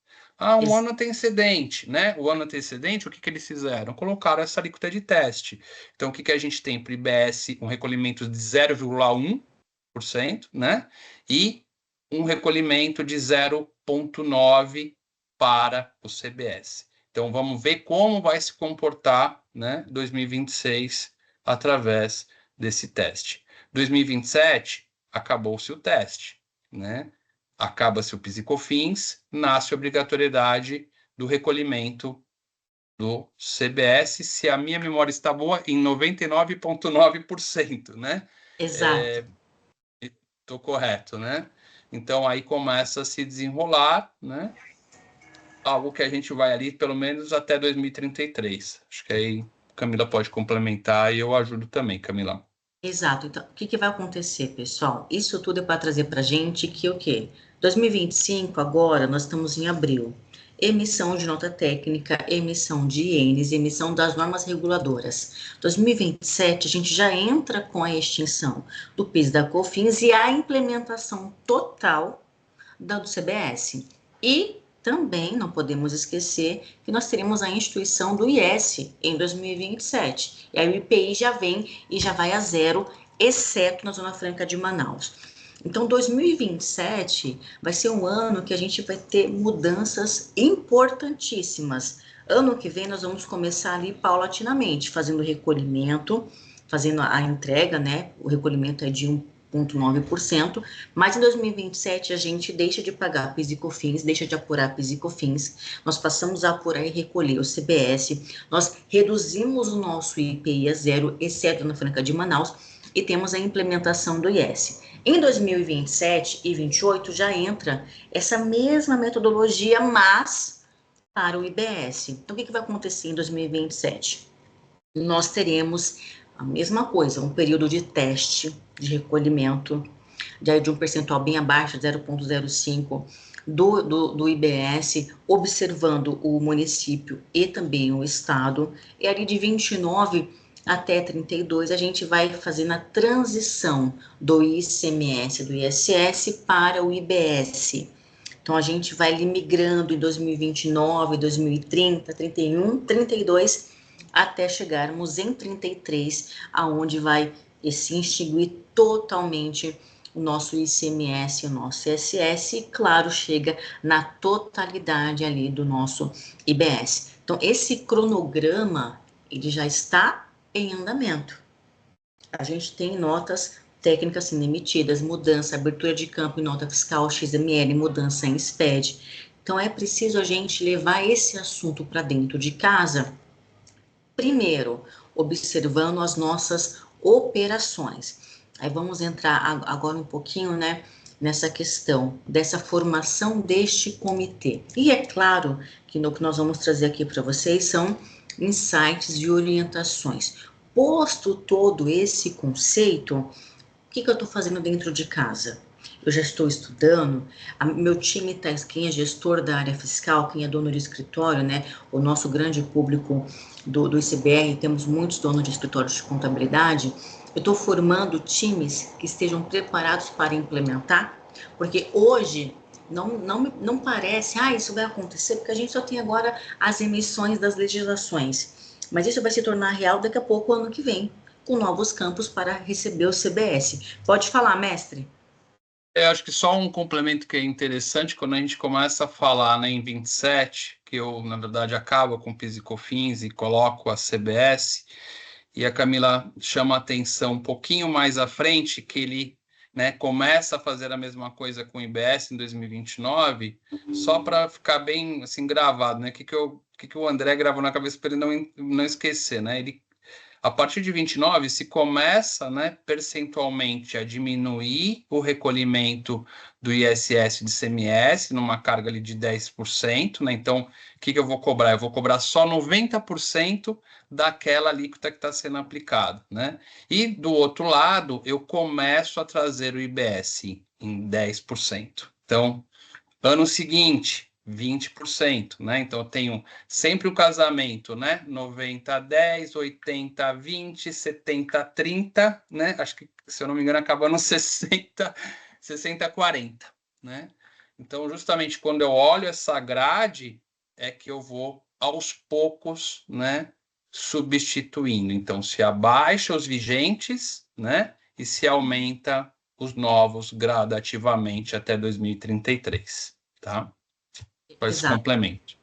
Um ano antecedente, né? O ano antecedente, o que eles fizeram? Colocaram essa alíquota de teste. Então, o que a gente tem para o IBS? Um recolhimento de 0,1%, né? E um recolhimento de 0,9% para o CBS. Então, vamos ver como vai se comportar, né, 2026 através desse teste. 2027, acabou-se o teste, né? Acaba-se o PIS e COFINS, nasce a obrigatoriedade do recolhimento do CBS, se a minha memória está boa, em 99,9%, né? Exato. Estou correto, né? Então, aí começa a se desenrolar, né? Algo que a gente vai ali pelo menos até 2033. Acho que aí Camila pode complementar e eu ajudo também, Camila. Exato. Então, o que que vai acontecer, pessoal? Isso tudo é para trazer para a gente que o quê? 2025, agora, nós estamos em abril. Emissão de nota técnica, emissão de ienes, emissão das normas reguladoras. 2027, a gente já entra com a extinção do PIS da COFINS e a implementação total do CBS. E também não podemos esquecer que nós teremos a instituição do IS em 2027. E aí o IPI já vem e já vai a zero, exceto na Zona Franca de Manaus. Então, 2027 vai ser um ano que a gente vai ter mudanças importantíssimas. Ano que vem nós vamos começar ali paulatinamente, fazendo recolhimento, fazendo a entrega, né? O recolhimento é de 1,9%, mas em 2027 a gente deixa de pagar PIS e COFINS, deixa de apurar PIS e COFINS, nós passamos a apurar e recolher o CBS, nós reduzimos o nosso IPI a zero, exceto na Franca de Manaus, e temos a implementação do IS. Em 2027 e 2028 já entra essa mesma metodologia, mas para o IBS. Então, o que vai acontecer em 2027? Nós teremos a mesma coisa, um período de teste de recolhimento de um percentual bem abaixo, 0,05 do IBS, observando o município e também o estado, e ali de 29 até 32 a gente vai fazendo a transição do ICMS, do ISS para o IBS. Então a gente vai ali migrando em 2029, 2030, 31, 32 até chegarmos em 33, aonde vai se extinguir totalmente o nosso ICMS, o nosso ISS, e claro, chega na totalidade ali do nosso IBS. Então, esse cronograma, ele já está em andamento. A gente tem notas técnicas sendo emitidas, mudança, abertura de campo em nota fiscal, XML, mudança em SPED. Então, é preciso a gente levar esse assunto para dentro de casa, primeiro, observando as nossas operações. Aí vamos entrar agora um pouquinho, né, nessa questão dessa formação deste comitê. E é claro que no que nós vamos trazer aqui para vocês são insights e orientações. Posto todo esse conceito, o que eu estou fazendo dentro de casa? Eu já estou estudando, meu time está, quem é gestor da área fiscal, quem é dono de escritório, né, o nosso grande público do ICBR, temos muitos donos de escritórios de contabilidade, eu estou formando times que estejam preparados para implementar, porque hoje não parece, isso vai acontecer, porque a gente só tem agora as emissões das legislações, mas isso vai se tornar real daqui a pouco, ano que vem, com novos campos para receber o CBS. Pode falar, mestre. Acho que só um complemento que é interessante, quando a gente começa a falar, né, em 27, que eu, na verdade, acabo com PIS e COFINS e coloco a CBS, e a Camila chama a atenção um pouquinho mais à frente, que ele, né, começa a fazer a mesma coisa com o IBS em 2029, só para ficar bem assim, gravado, né? Que o André gravou na cabeça para ele não esquecer, né? Ele A partir de 29, se começa, né, percentualmente a diminuir o recolhimento do ISS e de ICMS, numa carga ali de 10%, né? Então, o que eu vou cobrar? Eu vou cobrar só 90% daquela alíquota que está sendo aplicada, né? E, do outro lado, eu começo a trazer o IBS em 10%. Então, ano seguinte, 20%, né? Então, eu tenho sempre o casamento, né? 90-10, 80-20, 70-30, né? Acho que, se eu não me engano, acaba no 60-40, né? Então, justamente quando eu olho essa grade, é que eu vou, aos poucos, né? Substituindo. Então, se abaixa os vigentes, né? E se aumenta os novos gradativamente até 2033, tá? Faz esse Exato. complemento.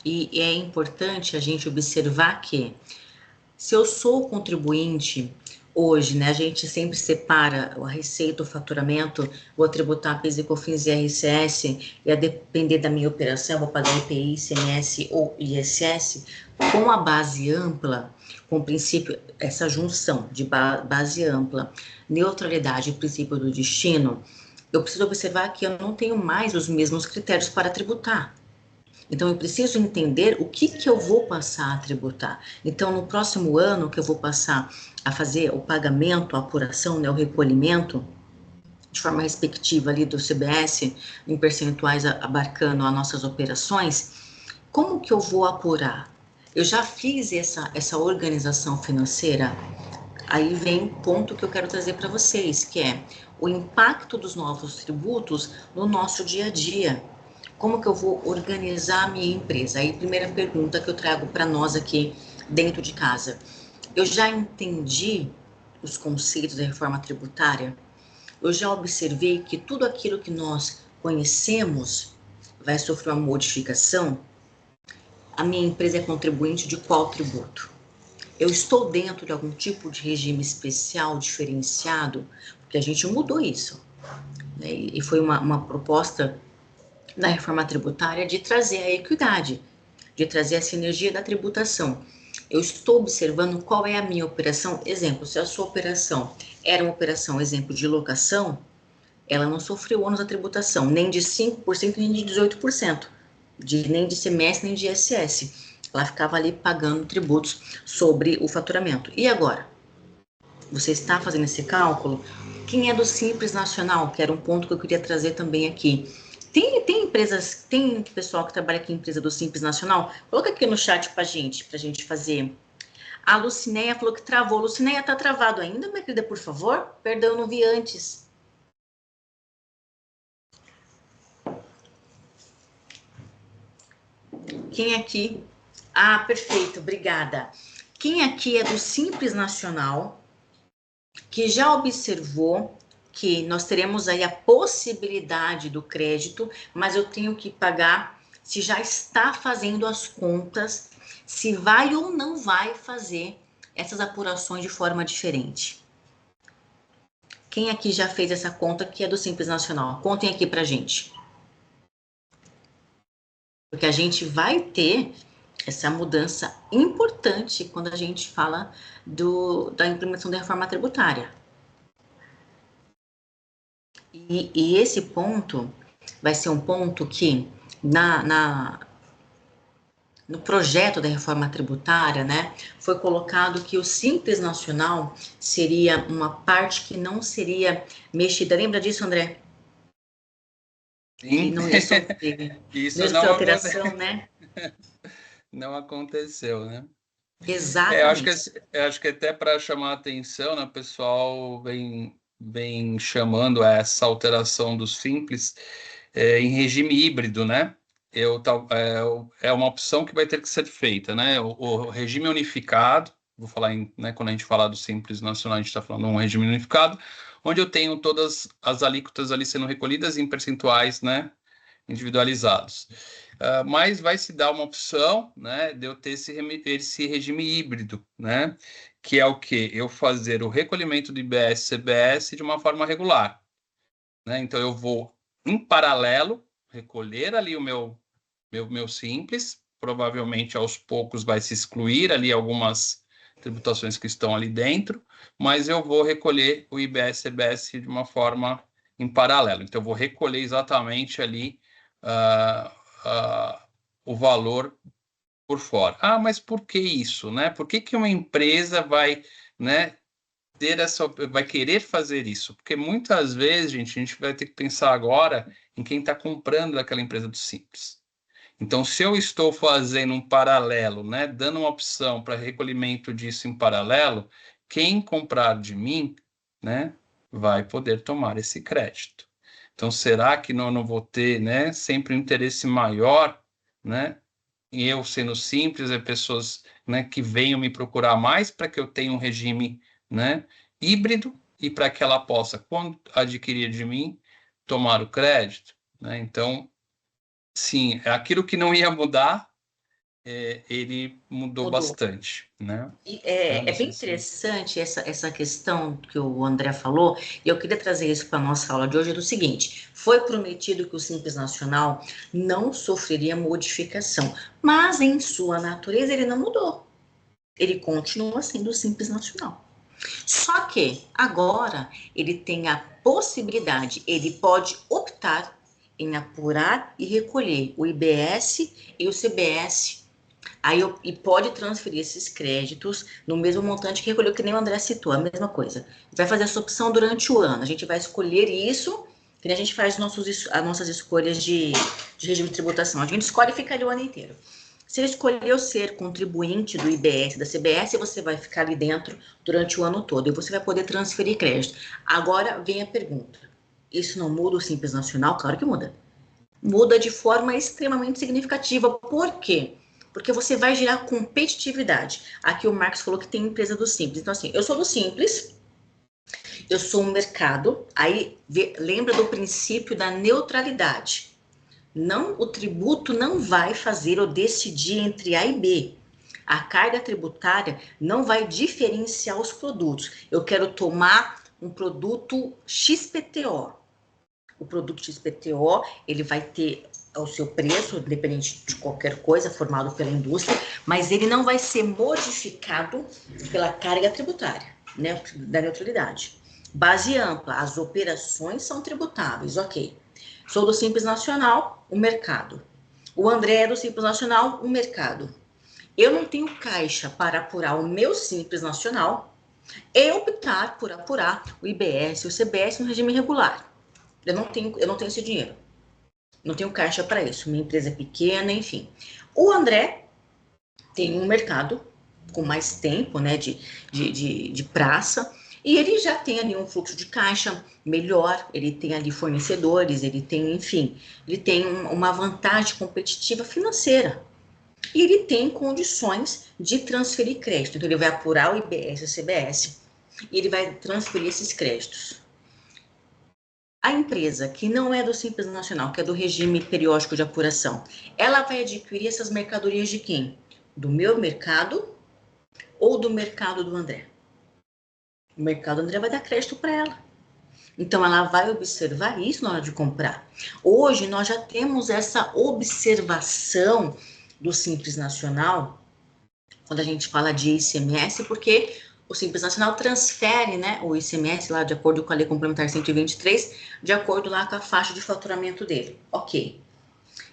E é importante a gente observar que, se eu sou contribuinte hoje, né, a gente sempre separa a receita, o faturamento, vou tributar PIS e COFINS e IRCS, e a depender da minha operação, vou pagar IPI, ICMS ou ISS, com a base ampla, com o princípio, essa junção de base ampla, neutralidade e princípio do destino, eu preciso observar que eu não tenho mais os mesmos critérios para tributar. Então, eu preciso entender o que eu vou passar a tributar. Então, no próximo ano que eu vou passar a fazer o pagamento, a apuração, né, o recolhimento, de forma respectiva ali do CBS, em percentuais abarcando as nossas operações, como que eu vou apurar? Eu já fiz essa organização financeira? Aí vem o ponto que eu quero trazer para vocês, que é o impacto dos novos tributos no nosso dia a dia. Como que eu vou organizar a minha empresa? Aí, primeira pergunta que eu trago para nós aqui dentro de casa. Eu já entendi os conceitos da reforma tributária? Eu já observei que tudo aquilo que nós conhecemos vai sofrer uma modificação? A minha empresa é contribuinte de qual tributo? Eu estou dentro de algum tipo de regime especial, diferenciado? Porque a gente mudou isso, né? E foi uma proposta da reforma tributária de trazer a equidade, de trazer a sinergia da tributação. Eu estou observando qual é a minha operação. Exemplo, se a sua operação era uma operação, exemplo, de locação, ela não sofreu ônus da tributação, nem de 5%, nem de 18%, nem de ICMS, nem de ISS. Ela ficava ali pagando tributos sobre o faturamento. E agora? Você está fazendo esse cálculo? Quem é do Simples Nacional, que era um ponto que eu queria trazer também aqui. Tem empresas, tem pessoal que trabalha aqui em empresa do Simples Nacional? Coloca aqui no chat pra gente fazer. A Lucinéia falou que travou. Lucinéia, tá travado ainda, minha querida, por favor? Perdão, não vi antes. Quem aqui? Ah, perfeito, obrigada. Quem aqui é do Simples Nacional, que já observou que nós teremos aí a possibilidade do crédito, mas eu tenho que pagar se já está fazendo as contas, se vai ou não vai fazer essas apurações de forma diferente. Quem aqui já fez essa conta que é do Simples Nacional? Contem aqui pra gente. Porque a gente vai ter essa mudança importante quando a gente fala da implementação da reforma tributária. E esse ponto vai ser um ponto que, no projeto da reforma tributária, né, foi colocado que o Simples Nacional seria uma parte que não seria mexida. Lembra disso, André? Que Sim, não ia sofrer, não isso ia sofrer alteração, né? não aconteceu, né? Exatamente. Eu acho que até para chamar a atenção, né, o pessoal vem chamando essa alteração do Simples em regime híbrido, né? É uma opção que vai ter que ser feita, né? O regime unificado, vou falar né, quando a gente falar do Simples Nacional, a gente está falando de um regime unificado, onde eu tenho todas as alíquotas ali sendo recolhidas em percentuais, né, individualizados. Mas vai se dar uma opção, né, de eu ter esse regime híbrido, né, que é o que? Eu fazer o recolhimento do IBS e CBS de uma forma regular, né? Então eu vou, em paralelo, recolher ali o meu simples, provavelmente aos poucos vai se excluir ali algumas tributações que estão ali dentro, mas eu vou recolher o IBS e CBS de uma forma em paralelo. Então, eu vou recolher exatamente ali o valor por fora. Ah, mas por que isso, né? Por que uma empresa vai, né, vai querer fazer isso? Porque muitas vezes, gente, a gente vai ter que pensar agora em quem está comprando daquela empresa do Simples. Então, se eu estou fazendo um paralelo, né, dando uma opção para recolhimento disso em paralelo, quem comprar de mim, né, vai poder tomar esse crédito. Então, será que não vou ter, né, sempre um interesse maior, né, em eu sendo simples, pessoas, né, que venham me procurar mais para que eu tenha um regime, né, híbrido e para que ela possa, quando adquirir de mim, tomar o crédito, né? Então, sim, aquilo que não ia mudar, ele mudou Mudou. bastante, né? E Não é bem sei se... interessante essa questão que o André falou, e eu queria trazer isso para a nossa aula de hoje, é do seguinte: foi prometido que o Simples Nacional não sofreria modificação, mas em sua natureza ele não mudou. Ele continua sendo o Simples Nacional. Só que agora ele tem a possibilidade, ele pode optar em apurar e recolher o IBS e o CBS. E pode transferir esses créditos no mesmo montante que recolheu, que nem o André citou, a mesma coisa. Vai fazer essa opção durante o ano. A gente vai escolher isso, que nem a gente faz as nossas escolhas de regime de tributação. A gente escolhe e fica ali o ano inteiro. Se ele escolheu ser contribuinte do IBS, da CBS, você vai ficar ali dentro durante o ano todo e você vai poder transferir crédito. Agora vem a pergunta: isso não muda o Simples Nacional? Claro que muda. Muda de forma extremamente significativa. Por quê? Porque você vai gerar competitividade. Aqui o Marcos falou que tem empresa do Simples. Então, assim, eu sou do Simples, eu sou um mercado, aí lembra do princípio da neutralidade. Não, o tributo não vai fazer ou decidir entre A e B. A carga tributária não vai diferenciar os produtos. Eu quero tomar um produto XPTO. O produto XPTO, ele vai ter o seu preço, independente de qualquer coisa, formado pela indústria, mas ele não vai ser modificado pela carga tributária, né, da neutralidade. Base ampla, as operações são tributáveis, ok. Sou do Simples Nacional, o mercado. O André é do Simples Nacional, o mercado. Eu não tenho caixa para apurar o meu Simples Nacional e optar por apurar o IBS e o CBS no regime regular. Eu não tenho esse dinheiro. Não tenho caixa para isso. Minha empresa é pequena, enfim. O André tem um mercado com mais tempo, né, de praça, e ele já tem ali um fluxo de caixa melhor, ele tem ali fornecedores, ele tem, enfim, ele tem uma vantagem competitiva financeira. E ele tem condições de transferir crédito. Então, ele vai apurar o IBS e o CBS e ele vai transferir esses créditos. A empresa que não é do Simples Nacional, que é do regime periódico de apuração, ela vai adquirir essas mercadorias de quem? Do meu mercado ou do mercado do André? O mercado do André vai dar crédito para ela. Então, ela vai observar isso na hora de comprar. Hoje, nós já temos essa observação do Simples Nacional, quando a gente fala de ICMS, porque o Simples Nacional transfere, né, o ICMS lá de acordo com a Lei Complementar 123, de acordo lá com a faixa de faturamento dele. Ok.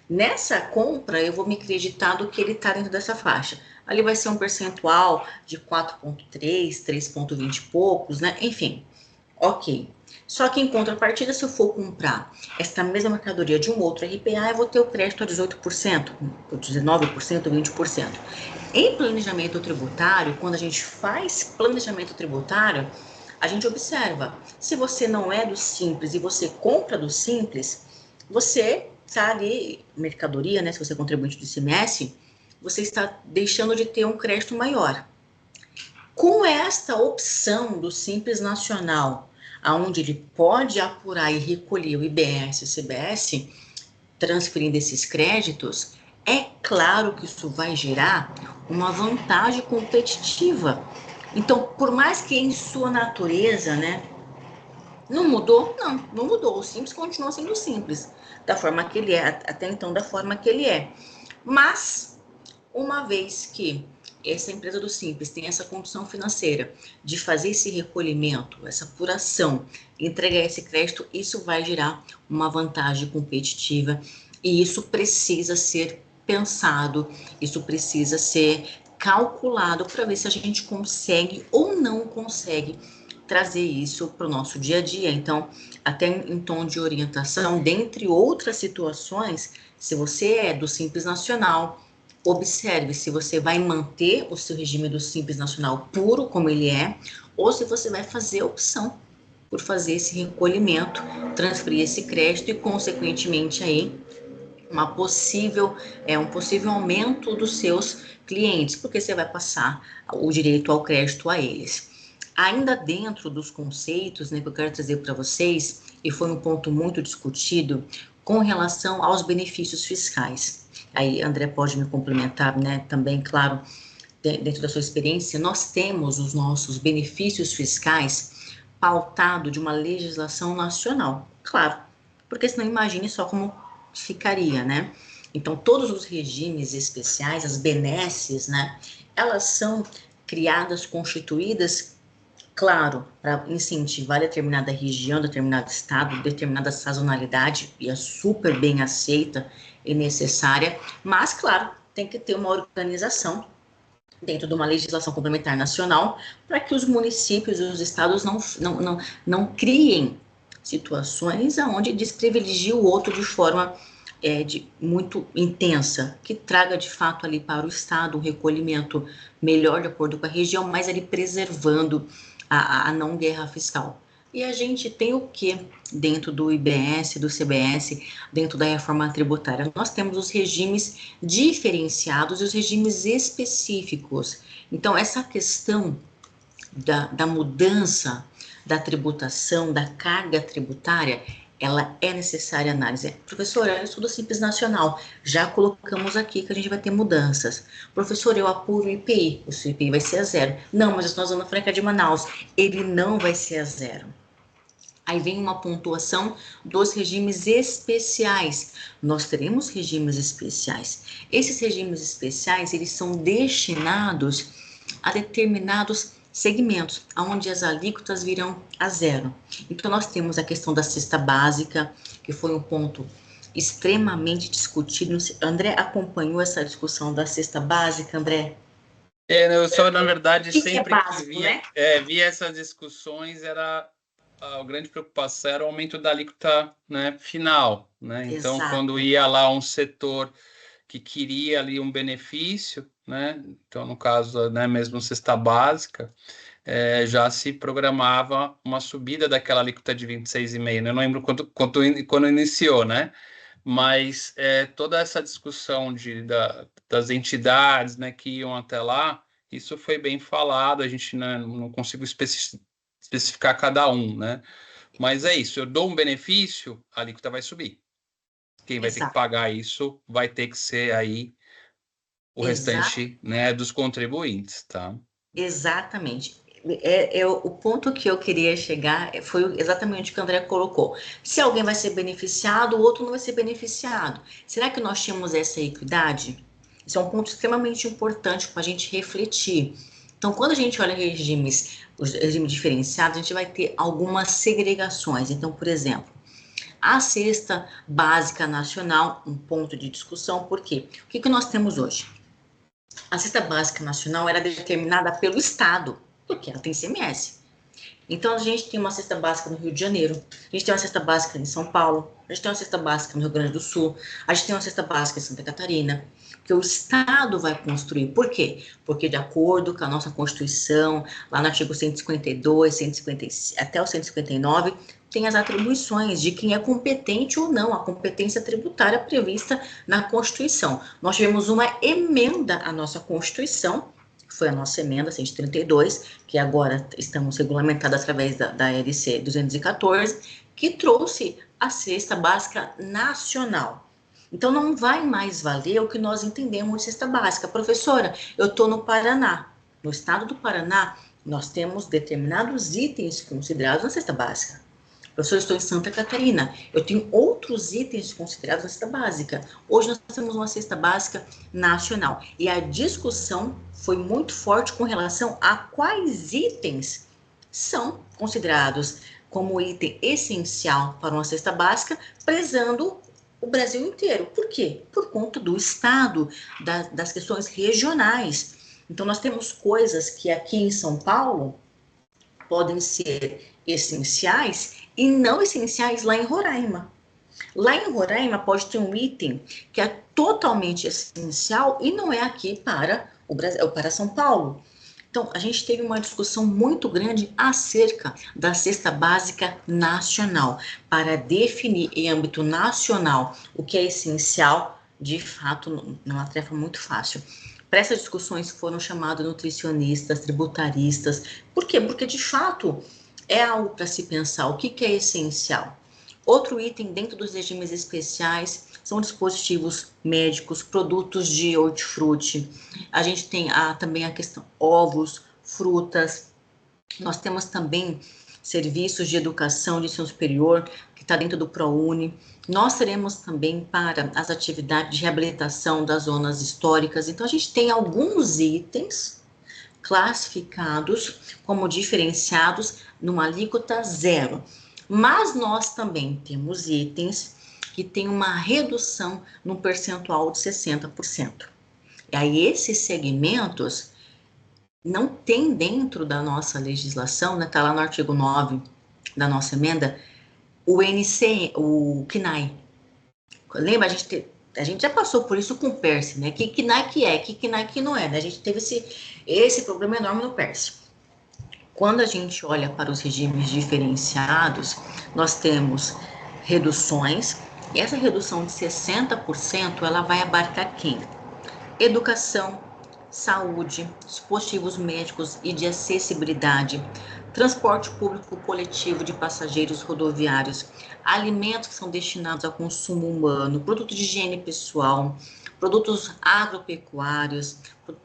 Nessa compra, eu vou me acreditar do que ele está dentro dessa faixa. Ali vai ser um percentual de 4,3, 3,20 e poucos, né? Enfim, ok. Só que em contrapartida, se eu for comprar esta mesma mercadoria de um outro RPA, eu vou ter o crédito a 18%, 19%, 20%. Em planejamento tributário, quando a gente faz planejamento tributário, a gente observa, se você não é do Simples e você compra do Simples, você está ali, mercadoria, né, se você é contribuinte do ICMS, você está deixando de ter um crédito maior. Com esta opção do Simples Nacional, aonde ele pode apurar e recolher o IBS e o CBS, transferindo esses créditos, é claro que isso vai gerar uma vantagem competitiva. Então, por mais que em sua natureza, né, não mudou? Não mudou. O Simples continua sendo simples, da forma que ele é, até então da forma que ele é. Mas, uma vez que essa empresa do Simples tem essa condição financeira de fazer esse recolhimento, essa apuração, entregar esse crédito, isso vai gerar uma vantagem competitiva e isso precisa ser pensado, isso precisa ser calculado para ver se a gente consegue ou não consegue trazer isso para o nosso dia a dia. Então, até em tom de orientação, dentre outras situações, se você é do Simples Nacional, observe se você vai manter o seu regime do Simples Nacional puro, como ele é, ou se você vai fazer a opção por fazer esse recolhimento, transferir esse crédito e, consequentemente, aí, um possível aumento dos seus clientes, porque você vai passar o direito ao crédito a eles. Ainda dentro dos conceitos, né, que eu quero trazer para vocês, e foi um ponto muito discutido, com relação aos benefícios fiscais. Aí, André pode me complementar, né, também, claro, dentro da sua experiência, nós temos os nossos benefícios fiscais pautado de uma legislação nacional, claro, porque senão imagine só como ficaria, né? Então, todos os regimes especiais, as benesses, né, elas são criadas, constituídas, claro, para incentivar determinada região, determinado estado, determinada sazonalidade, e é super bem aceita e necessária, mas, claro, tem que ter uma organização dentro de uma legislação complementar nacional para que os municípios e os estados não criem situações onde desprivilegie o outro de forma muito intensa, que traga de fato ali para o estado um recolhimento melhor de acordo com a região, mas ali preservando a não guerra fiscal. E a gente tem o que dentro do IBS, do CBS, dentro da reforma tributária? Nós temos os regimes diferenciados e os regimes específicos. Então, essa questão da mudança da tributação, da carga tributária, ela é necessária análise. Professora, eu estudo Simples Nacional, já colocamos aqui que a gente vai ter mudanças. Professor, eu apuro o IPI, o seu IPI vai ser a zero. Não, mas nós vamos na Franca de Manaus, ele não vai ser a zero. Aí vem uma pontuação dos regimes especiais. Nós teremos regimes especiais. Esses regimes especiais, eles são destinados a determinados segmentos, onde as alíquotas virão a zero. Então, nós temos a questão da cesta básica, que foi um ponto extremamente discutido. André acompanhou essa discussão da cesta básica, André? Eu só, na verdade, sempre básico, né? via essas discussões, a grande preocupação era o aumento da alíquota, né, final, né? Então, Exato. quando ia lá um setor que queria ali um benefício, né? Então, no caso, né, mesmo cesta básica, já se programava uma subida daquela alíquota de 26,5%, né? Eu não lembro quando iniciou, né? Mas toda essa discussão das entidades, né, que iam até lá, isso foi bem falado, a gente, né, não consigo especificar cada um, né? Mas é isso, eu dou um benefício, a alíquota vai subir. Quem vai ter que pagar isso vai ter que ser aí o restante, né, dos contribuintes, tá? Exatamente. O ponto que eu queria chegar foi exatamente o que o André colocou. Se alguém vai ser beneficiado, o outro não vai ser beneficiado. Será que nós tínhamos essa equidade? Isso é um ponto extremamente importante para a gente refletir. Então, quando a gente olha os regimes diferenciados, a gente vai ter algumas segregações. Então, por exemplo, a cesta básica nacional, um ponto de discussão, por quê? O que nós temos hoje? A cesta básica nacional era determinada pelo Estado, porque ela tem ICMS. Então, a gente tem uma cesta básica no Rio de Janeiro, a gente tem uma cesta básica em São Paulo, a gente tem uma cesta básica no Rio Grande do Sul, a gente tem uma cesta básica em Santa Catarina, que o Estado vai construir. Por quê? Porque, de acordo com a nossa Constituição, lá no artigo 152, 150, até o 159, tem as atribuições de quem é competente ou não, a competência tributária prevista na Constituição. Nós tivemos uma emenda à nossa Constituição, que foi a nossa emenda 132, que agora estamos regulamentados através da LC 214, que trouxe a cesta básica nacional. Então, não vai mais valer o que nós entendemos de cesta básica. Professora, eu estou no Paraná. No estado do Paraná, nós temos determinados itens considerados na cesta básica. Professor, eu estou em Santa Catarina, eu tenho outros itens considerados na cesta básica. Hoje nós temos uma cesta básica nacional. E a discussão foi muito forte com relação a quais itens são considerados como item essencial para uma cesta básica, prezando o Brasil inteiro. Por quê? Por conta do estado, das questões regionais. Então, nós temos coisas que aqui em São Paulo podem ser essenciais e não essenciais lá em Roraima. Lá em Roraima pode ter um item que é totalmente essencial e não é aqui para o Brasil, para São Paulo. Então, a gente teve uma discussão muito grande acerca da cesta básica nacional, para definir em âmbito nacional o que é essencial, de fato, não é uma tarefa muito fácil. Para essas discussões foram chamados nutricionistas, tributaristas. Por quê? Porque, de fato, é algo para se pensar o que é essencial. Outro item dentro dos regimes especiais são dispositivos médicos, produtos de hortifruti. A gente tem também a questão ovos, frutas. Nós temos também serviços de educação de ensino superior, que está dentro do ProUni. Nós teremos também para as atividades de reabilitação das zonas históricas. Então, a gente tem alguns itens classificados como diferenciados numa alíquota zero. Mas nós também temos itens que têm uma redução no percentual de 60%. E aí, esses segmentos não tem dentro da nossa legislação, né, tá lá no artigo 9 da nossa emenda, o CNAE. Lembra, a gente já passou por isso com o PERSE, né? Que CNAE que é, que CNAE que não é, né? A gente teve esse problema enorme no PERSE. Quando a gente olha para os regimes diferenciados, nós temos reduções, e essa redução de 60%, ela vai abarcar quem? Educação, saúde, dispositivos médicos e de acessibilidade, transporte público coletivo de passageiros rodoviários, alimentos que são destinados ao consumo humano, produtos de higiene pessoal, produtos agropecuários,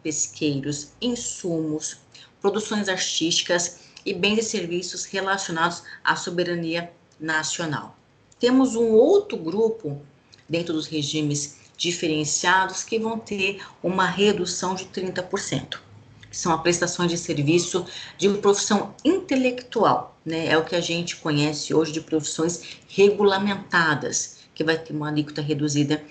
pesqueiros, insumos, produções artísticas e bens e serviços relacionados à soberania nacional. Temos um outro grupo dentro dos regimes diferenciados que vão ter uma redução de 30%, que são as prestações de serviço de profissão intelectual, né? É o que a gente conhece hoje de profissões regulamentadas, que vai ter uma alíquota reduzida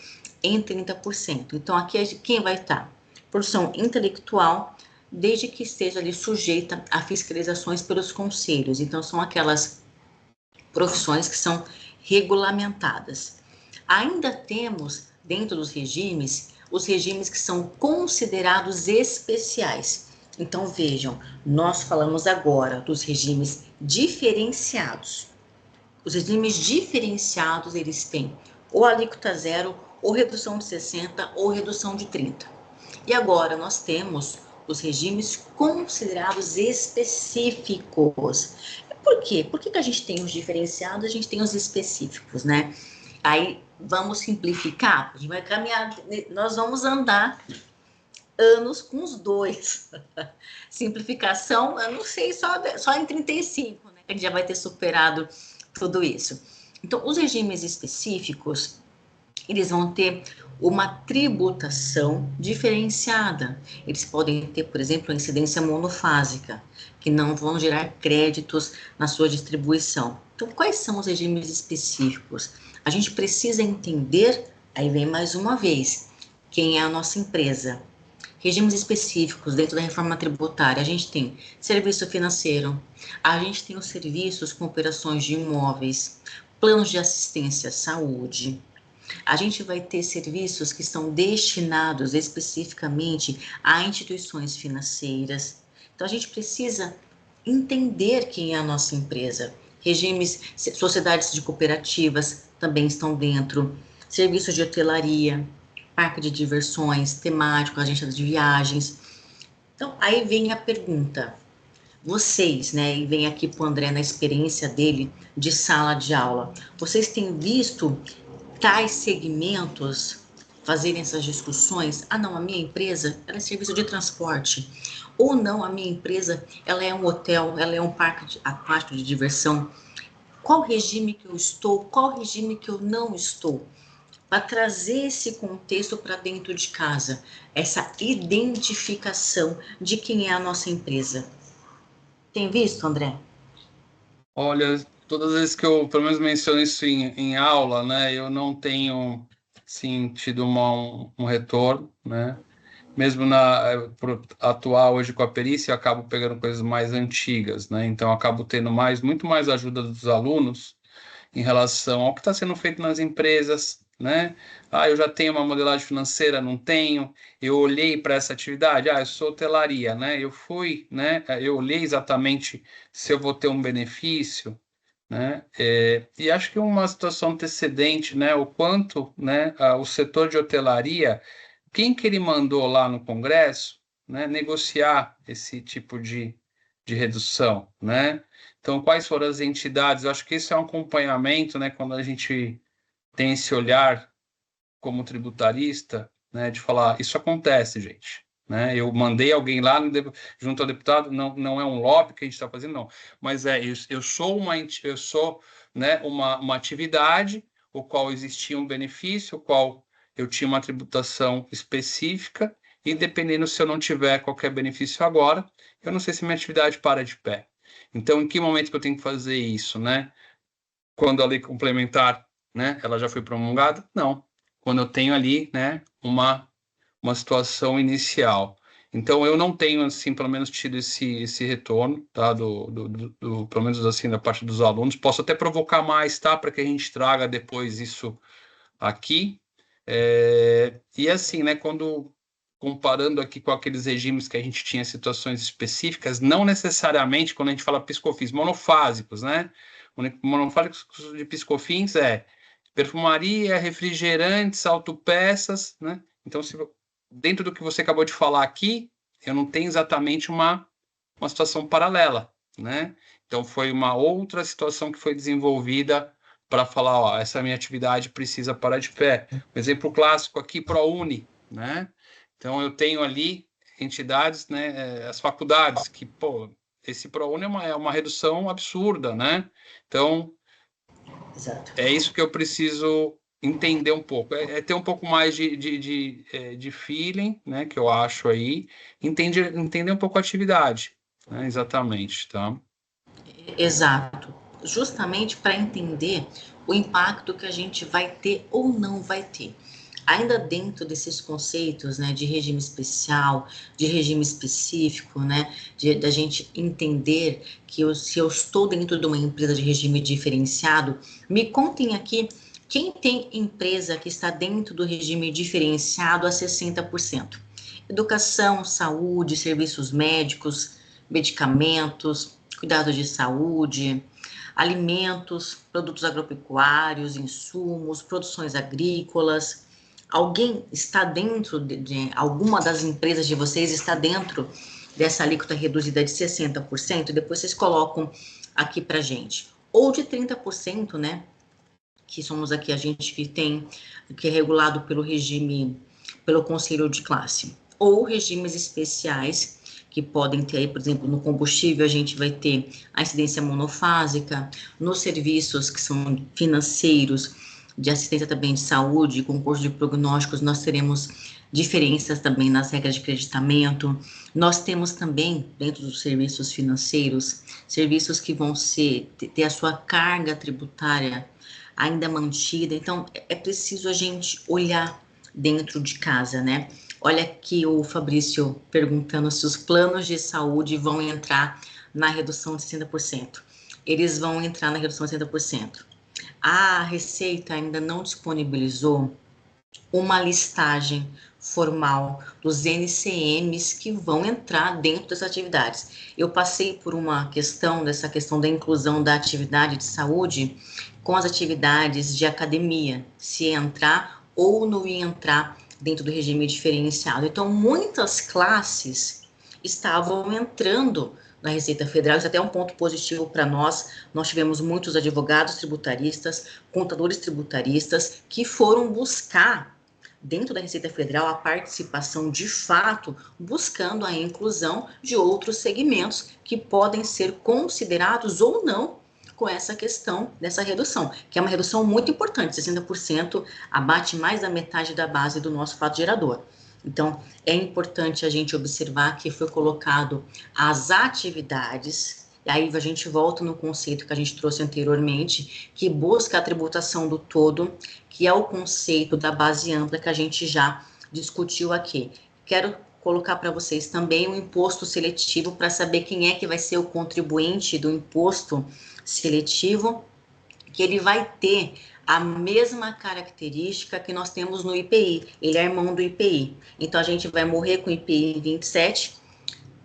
em 30%. Então, aqui quem vai estar? Profissão intelectual, desde que esteja ali sujeita a fiscalizações pelos conselhos. Então, são aquelas profissões que são regulamentadas. Ainda temos, dentro dos regimes, os regimes que são considerados especiais. Então, vejam, nós falamos agora dos regimes diferenciados. Os regimes diferenciados, eles têm ou alíquota zero, ou redução de 60%, ou redução de 30%. E agora nós temos os regimes considerados específicos. Por quê? Por que a gente tem os diferenciados e a gente tem os específicos, né? Aí vamos simplificar, a gente vai caminhar, nós vamos andar anos com os dois. Simplificação, eu não sei, só em 35, né? A gente já vai ter superado tudo isso. Então, os regimes específicos, eles vão ter uma tributação diferenciada. Eles podem ter, por exemplo, a incidência monofásica, que não vão gerar créditos na sua distribuição. Então, quais são os regimes específicos? A gente precisa entender, aí vem mais uma vez, quem é a nossa empresa. Regimes específicos dentro da reforma tributária, a gente tem serviço financeiro, a gente tem os serviços com operações de imóveis, planos de assistência à saúde. A gente vai ter serviços que estão destinados especificamente a instituições financeiras. Então, a gente precisa entender quem é a nossa empresa. Regimes, sociedades de cooperativas também estão dentro. Serviços de hotelaria, parque de diversões, temático, agência de viagens. Então, aí vem a pergunta. Vocês, né, e vem aqui para o André na experiência dele de sala de aula, vocês têm visto tais segmentos fazerem essas discussões? Ah, não, a minha empresa, ela é serviço de transporte. Ou não, a minha empresa, ela é um hotel, ela é um parque aquático de diversão. qual regime que eu estou, qual regime que eu não estou, para trazer esse contexto para dentro de casa, essa identificação de quem é a nossa empresa. Tem visto, André? Olha, todas as vezes que eu, pelo menos, menciono isso em aula, né, eu não tenho, sim, tido um retorno, né, mesmo por atuar hoje com a perícia, eu acabo pegando coisas mais antigas, né, então eu acabo tendo muito mais ajuda dos alunos em relação ao que está sendo feito nas empresas, né? Ah, eu já tenho uma modelagem financeira, não tenho. Eu olhei para essa atividade, eu sou hotelaria, né? Eu fui, né? Eu olhei exatamente se eu vou ter um benefício, né? E acho que uma situação antecedente, né? O quanto, né? O setor de hotelaria, quem que ele mandou lá no Congresso, né? Negociar esse tipo de redução, né? Então, quais foram as entidades? Eu acho que isso é um acompanhamento, né? Quando a gente tem esse olhar como tributarista, né? De falar, isso acontece, gente. Né? Eu mandei alguém lá junto ao deputado, não é um lobby que a gente está fazendo, não. Mas eu sou né, uma atividade, o qual existia um benefício, o qual eu tinha uma tributação específica, e dependendo se eu não tiver qualquer benefício agora, eu não sei se minha atividade para de pé. Então, em que momento que eu tenho que fazer isso, né? Quando a lei complementar, né, ela já foi promulgada? Não. Quando eu tenho ali, né, uma situação inicial. Então, eu não tenho, assim, pelo menos tido esse retorno, tá, pelo menos assim, da parte dos alunos. Posso até provocar mais, tá, para que a gente traga depois isso aqui. E assim, né, quando comparando aqui com aqueles regimes que a gente tinha situações específicas, não necessariamente quando a gente fala piscofins monofásicos, né? Monofásicos de piscofins é perfumaria, refrigerantes, autopeças, né? Então, dentro do que você acabou de falar aqui, eu não tenho exatamente uma situação paralela, né? Então, foi uma outra situação que foi desenvolvida para falar, ó, essa minha atividade precisa parar de pé. Um exemplo clássico aqui, ProUni, né? Então, eu tenho ali entidades, né, as faculdades, que, pô, esse ProUni é uma redução absurda, né? Então, Exato. é isso que eu preciso entender um pouco, ter um pouco mais de feeling, né, que eu acho aí, entender um pouco a atividade, né, exatamente, tá? Exato. Justamente para entender o impacto que a gente vai ter ou não vai ter. Ainda dentro desses conceitos, né, de regime especial, de regime específico, né, da gente entender que se eu estou dentro de uma empresa de regime diferenciado, me contem aqui quem tem empresa que está dentro do regime diferenciado a 60%. Educação, saúde, serviços médicos, medicamentos, cuidados de saúde, alimentos, produtos agropecuários, insumos, produções agrícolas. Alguém está dentro de alguma das empresas de vocês está dentro dessa alíquota reduzida de 60%? Depois vocês colocam aqui para gente. Ou de 30%, né? Que somos aqui a gente que é regulado pelo regime, pelo conselho de classe. Ou regimes especiais, que podem ter aí, por exemplo, no combustível a gente vai ter a incidência monofásica, nos serviços que são financeiros, de assistência também de saúde, concurso de prognósticos, nós teremos diferenças também nas regras de creditamento. Nós temos também, dentro dos serviços financeiros, serviços que vão ter a sua carga tributária ainda mantida. Então, é preciso a gente olhar dentro de casa, né? Olha aqui o Fabrício perguntando se os planos de saúde vão entrar na redução de 60%. Eles vão entrar na redução de 60%. A Receita ainda não disponibilizou uma listagem formal dos NCMs que vão entrar dentro das atividades. Eu passei por dessa questão da inclusão da atividade de saúde com as atividades de academia, se ia entrar ou não ia entrar dentro do regime diferenciado. Então, muitas classes estavam entrando na Receita Federal, isso até é um ponto positivo para nós. Nós tivemos muitos advogados tributaristas, contadores tributaristas, que foram buscar dentro da Receita Federal a participação de fato, buscando a inclusão de outros segmentos que podem ser considerados ou não com essa questão dessa redução, que é uma redução muito importante, 60% abate mais da metade da base do nosso fato gerador. Então, é importante a gente observar que foi colocado as atividades, e aí a gente volta no conceito que a gente trouxe anteriormente, que busca a tributação do todo, que é o conceito da base ampla que a gente já discutiu aqui. Quero colocar para vocês também o imposto seletivo para saber quem é que vai ser o contribuinte do imposto seletivo, que ele vai ter a mesma característica que nós temos no IPI, ele é irmão do IPI. Então, a gente vai morrer com o IPI 27,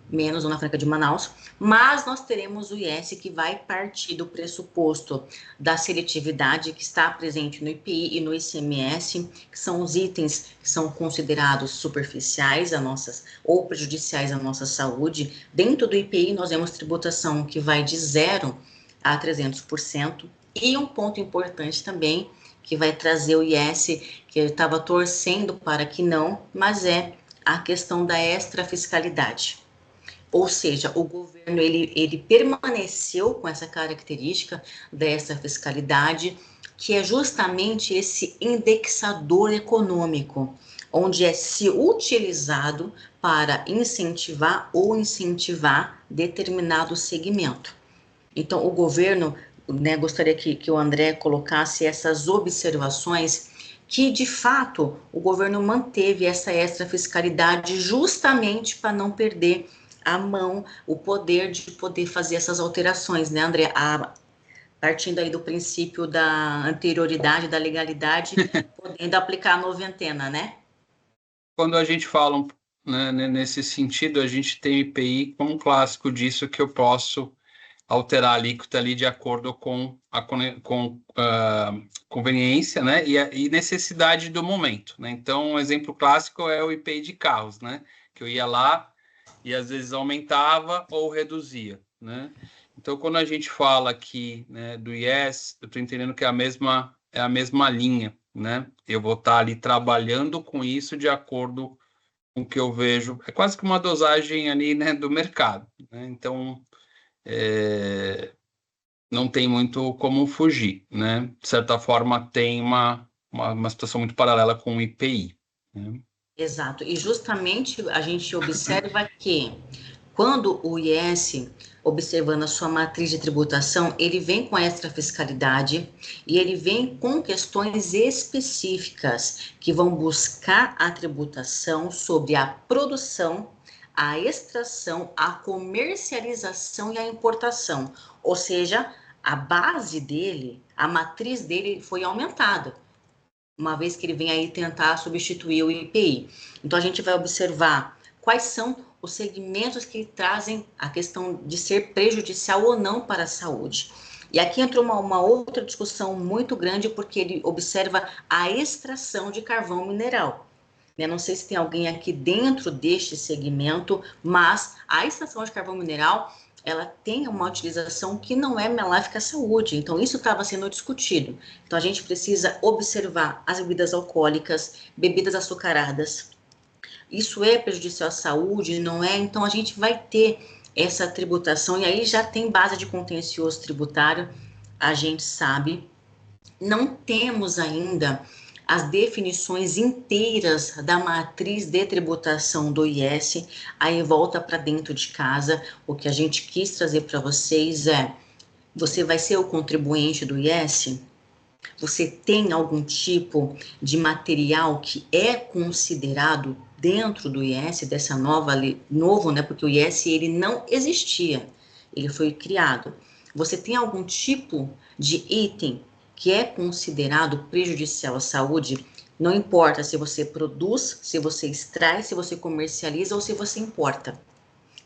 menos Zona Franca de Manaus, mas nós teremos o IS que vai partir do pressuposto da seletividade que está presente no IPI e no ICMS, que são os itens que são considerados superficiais a nossas, ou prejudiciais à nossa saúde. Dentro do IPI, nós temos tributação que vai de 0 a 300%, e um ponto importante também, que vai trazer o IS, que eu estava torcendo para que não, mas é a questão da extrafiscalidade. Ou seja, o governo ele permaneceu com essa característica dessa fiscalidade, que é justamente esse indexador econômico, onde é se utilizado para incentivar ou incentivar determinado segmento. Então, o governo, né, gostaria que o André colocasse essas observações, que de fato o governo manteve essa extrafiscalidade justamente para não perder a mão, o poder de poder fazer essas alterações, né, André? Partindo aí do princípio da anterioridade, da legalidade, podendo aplicar a noventena, né? Quando a gente fala, né, nesse sentido, a gente tem o IPI como um clássico disso, que eu posso alterar a alíquota ali de acordo com a conveniência, né, e necessidade do momento, né? Então, um exemplo clássico é o IPI de carros, né, que eu ia lá e às vezes aumentava ou reduzia, né? Então, quando a gente fala aqui, né, do IES, eu estou entendendo que é a mesma linha, né? Eu vou estar ali trabalhando com isso de acordo com o que eu vejo. É quase que uma dosagem ali, né, do mercado, né? Então, não tem muito como fugir, né? De certa forma, tem uma situação muito paralela com o IPI, né? Exato. E justamente a gente observa que quando o IS, observando a sua matriz de tributação, ele vem com extrafiscalidade e ele vem com questões específicas que vão buscar a tributação sobre a produção, a extração, a comercialização e a importação. Ou seja, a base dele, a matriz dele foi aumentada, uma vez que ele vem aí tentar substituir o IPI. Então, a gente vai observar quais são os segmentos que trazem a questão de ser prejudicial ou não para a saúde. E aqui entrou uma outra discussão muito grande, porque ele observa a extração de carvão mineral. Eu não sei se tem alguém aqui dentro deste segmento, mas a extração de carvão mineral, ela tem uma utilização que não é maléfica à saúde. Então, isso estava sendo discutido. Então, a gente precisa observar as bebidas alcoólicas, bebidas açucaradas. Isso é prejudicial à saúde, não é? Então, a gente vai ter essa tributação, e aí já tem base de contencioso tributário, a gente sabe. Não temos ainda as definições inteiras da matriz de tributação do IS, aí volta para dentro de casa. O que a gente quis trazer para vocês é: você vai ser o contribuinte do IS? Você tem algum tipo de material que é considerado dentro do IS, dessa nova lei, novo, né? Porque o IS ele não existia, ele foi criado. Você tem algum tipo de item que é considerado prejudicial à saúde? Não importa se você produz, se você extrai, se você comercializa ou se você importa.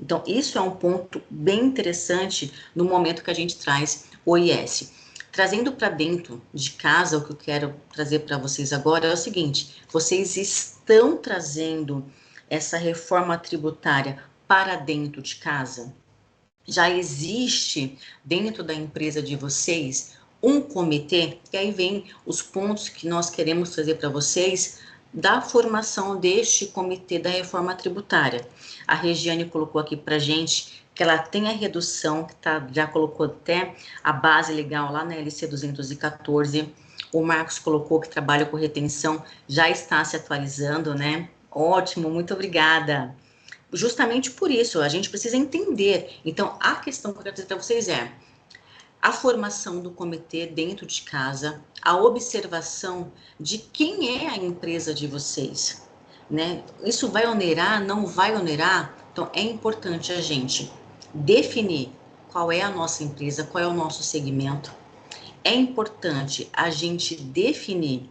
Então, isso é um ponto bem interessante no momento que a gente traz o IS. Trazendo para dentro de casa, o que eu quero trazer para vocês agora é o seguinte: vocês estão trazendo essa reforma tributária para dentro de casa? Já existe dentro da empresa de vocês um comitê? E aí vem os pontos que nós queremos trazer para vocês da formação deste comitê da reforma tributária. A Regiane colocou aqui para gente que ela tem a redução, que já colocou até a base legal lá na LC 214. O Marcos colocou que trabalha com retenção, já está se atualizando, né? Ótimo, muito obrigada. Justamente por isso, a gente precisa entender. Então, a questão que eu quero dizer para vocês é a formação do comitê dentro de casa, a observação de quem é a empresa de vocês, né? Isso vai onerar, não vai onerar? Então, é importante a gente definir qual é a nossa empresa, qual é o nosso segmento. É importante a gente definir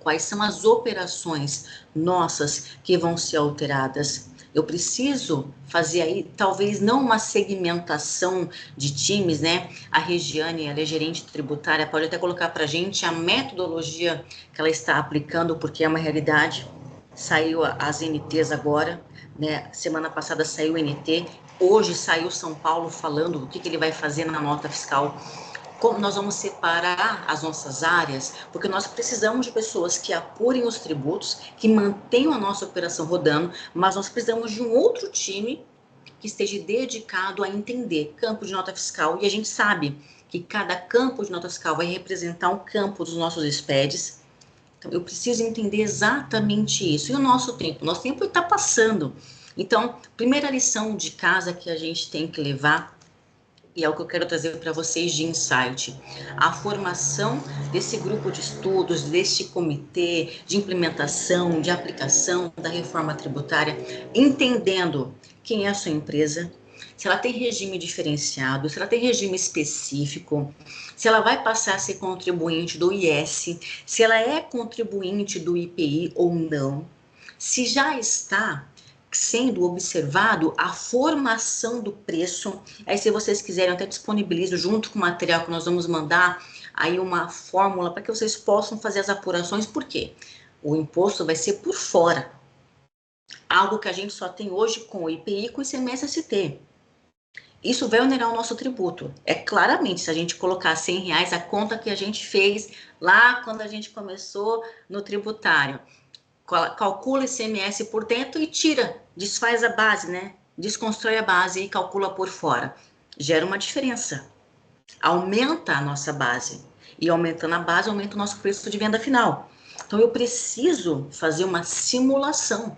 quais são as operações nossas que vão ser alteradas. Eu preciso fazer aí, talvez não uma segmentação de times, né? A Regiane, ela é gerente tributária, pode até colocar para a gente a metodologia que ela está aplicando, porque é uma realidade. Saiu as NTs agora, né? Semana passada saiu o NT, hoje saiu São Paulo falando o que ele vai fazer na nota fiscal. Como nós vamos separar as nossas áreas, porque nós precisamos de pessoas que apurem os tributos, que mantenham a nossa operação rodando, mas nós precisamos de um outro time que esteja dedicado a entender campo de nota fiscal, e a gente sabe que cada campo de nota fiscal vai representar um campo dos nossos SPEDs. Então, eu preciso entender exatamente isso. E o nosso tempo está passando. Então, primeira lição de casa que a gente tem que levar, e é o que eu quero trazer para vocês de insight, a formação desse grupo de estudos, deste comitê de implementação, de aplicação da reforma tributária, entendendo quem é a sua empresa, se ela tem regime diferenciado, se ela tem regime específico, se ela vai passar a ser contribuinte do IS, se ela é contribuinte do IPI ou não, se já está sendo observado a formação do preço. Aí, se vocês quiserem, eu até disponibilizo junto com o material que nós vamos mandar aí uma fórmula para que vocês possam fazer as apurações. Por quê? O imposto vai ser por fora. Algo que a gente só tem hoje com o IPI e com o ICMS-ST. Isso vai onerar o nosso tributo. É claramente, se a gente colocar R$100, a conta que a gente fez lá quando a gente começou no tributário, calcula ICMS por dentro e tira, desfaz a base, né? Desconstrói a base e calcula por fora. Gera uma diferença. Aumenta a nossa base. E aumentando a base, aumenta o nosso preço de venda final. Então, eu preciso fazer uma simulação.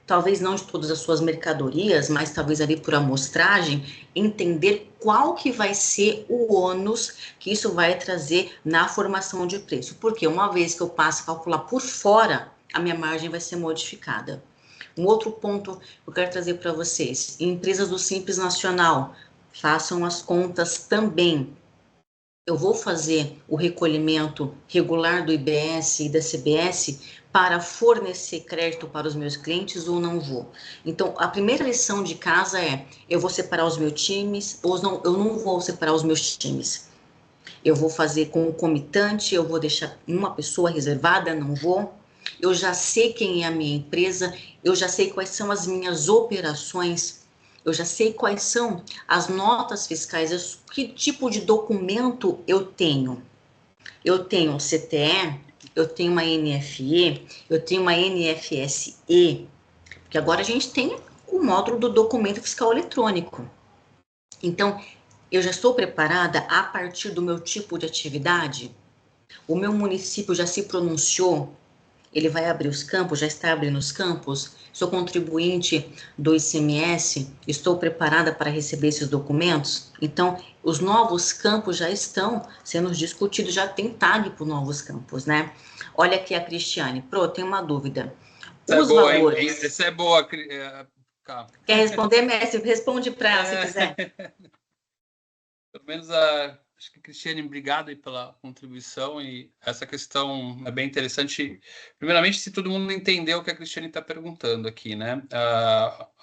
Talvez não de todas as suas mercadorias, mas talvez ali por amostragem, entender qual que vai ser o ônus que isso vai trazer na formação de preço. Porque uma vez que eu passo a calcular por fora, a minha margem vai ser modificada. Um outro ponto que eu quero trazer para vocês, empresas do Simples Nacional, façam as contas também. Eu vou fazer o recolhimento regular do IBS e da CBS para fornecer crédito para os meus clientes ou não vou? Então, a primeira lição de casa é, eu vou separar os meus times ou não, eu não vou separar os meus times. Eu vou fazer concomitante, eu vou deixar uma pessoa reservada, não vou. Eu já sei quem é a minha empresa, eu já sei quais são as minhas operações, eu já sei quais são as notas fiscais, que tipo de documento eu tenho. Eu tenho um CTE, eu tenho uma NFE, eu tenho uma NFSE, porque agora a gente tem o módulo do documento fiscal eletrônico. Então, eu já estou preparada a partir do meu tipo de atividade? O meu município já se pronunciou? Ele vai abrir os campos, já está abrindo os campos? Sou contribuinte do ICMS? Estou preparada para receber esses documentos? Então, os novos campos já estão sendo discutidos, já tem tag para os novos campos, né? Olha aqui a Cristiane. Tem uma dúvida. Os valores... Essa é boa, Quer responder, mestre? Responde para ela, se quiser. Pelo menos acho que, Cristiane, obrigado aí pela contribuição, e essa questão é bem interessante. Primeiramente, se todo mundo entendeu o que a Cristiane está perguntando aqui, né?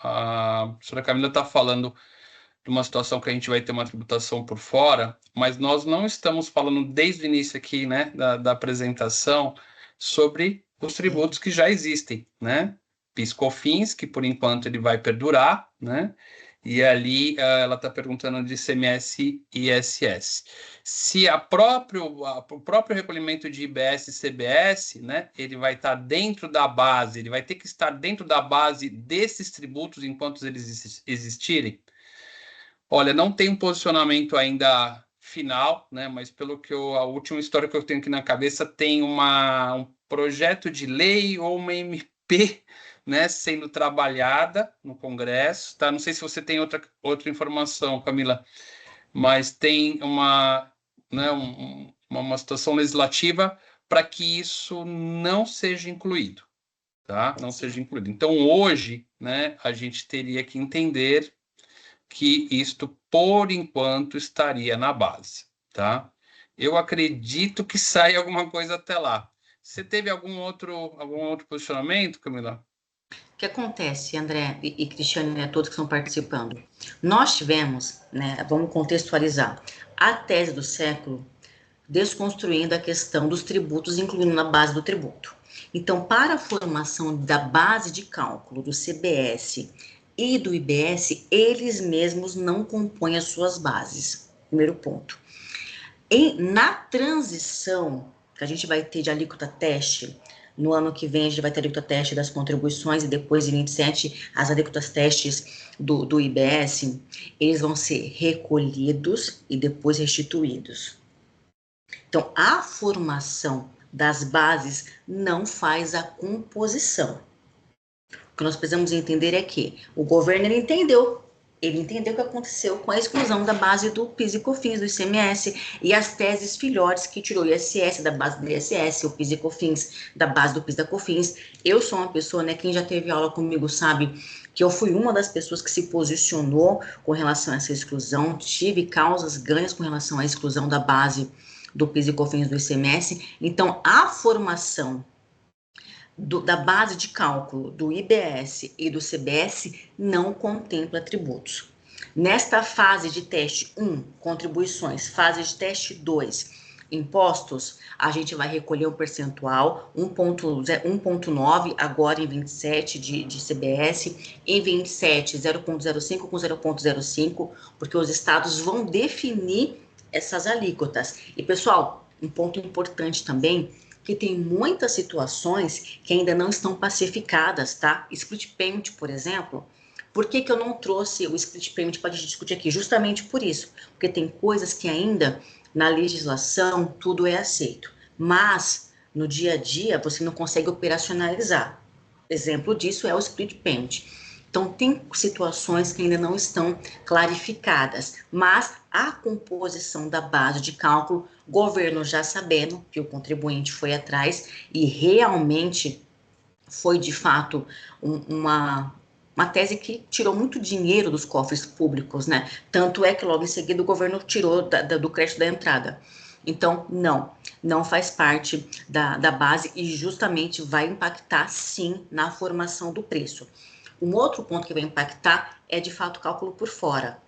A professora Camila está falando de uma situação que a gente vai ter uma tributação por fora, mas nós não estamos falando desde o início aqui, né, da apresentação, sobre os tributos que já existem, né? PIS/COFINS, que por enquanto ele vai perdurar, né? E ali ela está perguntando de ICMS e ISS. Se o próprio recolhimento de IBS e CBS, né, ele vai estar dentro da base, ele vai ter que estar dentro da base desses tributos enquanto eles existirem. Olha, não tem um posicionamento ainda final, né, mas pelo que a última história que eu tenho aqui na cabeça tem um projeto de lei ou uma MP, né, sendo trabalhada no Congresso, tá? Não sei se você tem outra informação, Camila, mas tem né, uma situação legislativa para que isso não seja incluído, tá? Não seja incluído. Então, hoje, né, a gente teria que entender que isto, por enquanto, estaria na base, tá? Eu acredito que saia alguma coisa até lá. Você teve algum outro posicionamento, Camila? O que acontece, André e Cristiane, né, todos que estão participando? Nós tivemos, né, vamos contextualizar, a tese do século desconstruindo a questão dos tributos, incluindo na base do tributo. Então, para a formação da base de cálculo do CBS e do IBS, eles mesmos não compõem as suas bases. Primeiro ponto. Na transição que a gente vai ter de alíquota teste, no ano que vem a gente vai ter a alíquota teste das contribuições e depois em 27 as alíquotas testes do IBS, eles vão ser recolhidos e depois restituídos. Então, a formação das bases não faz a composição. O que nós precisamos entender é que o governo ele entendeu o que aconteceu com a exclusão da base do PIS e COFINS, do ICMS, e as teses filhotes que tirou o ISS da base do ISS, o PIS e COFINS da base do PIS e da COFINS. Eu sou uma pessoa, né, quem já teve aula comigo sabe que eu fui uma das pessoas que se posicionou com relação a essa exclusão, tive causas ganhas com relação à exclusão da base do PIS e COFINS do ICMS. Então, a formação da base de cálculo do IBS e do CBS não contempla tributos. Nesta fase de teste 1, contribuições, fase de teste 2, impostos, a gente vai recolher um percentual, 1,9 agora em 27 de CBS, em 27 0,05 com 0,05, porque os estados vão definir essas alíquotas. E pessoal, um ponto importante também, que tem muitas situações que ainda não estão pacificadas, tá? Split payment, por exemplo, por que eu não trouxe o split payment para a gente discutir aqui? Justamente por isso, porque tem coisas que ainda na legislação tudo é aceito, mas no dia a dia você não consegue operacionalizar. Exemplo disso é o split payment. Então, tem situações que ainda não estão clarificadas, mas a composição da base de cálculo, governo já sabendo que o contribuinte foi atrás e realmente foi, de fato, uma tese que tirou muito dinheiro dos cofres públicos, né? Tanto é que logo em seguida o governo tirou do crédito da entrada. Então, não faz parte da base e justamente vai impactar, sim, na formação do preço. Um outro ponto que vai impactar é, de fato, o cálculo por fora.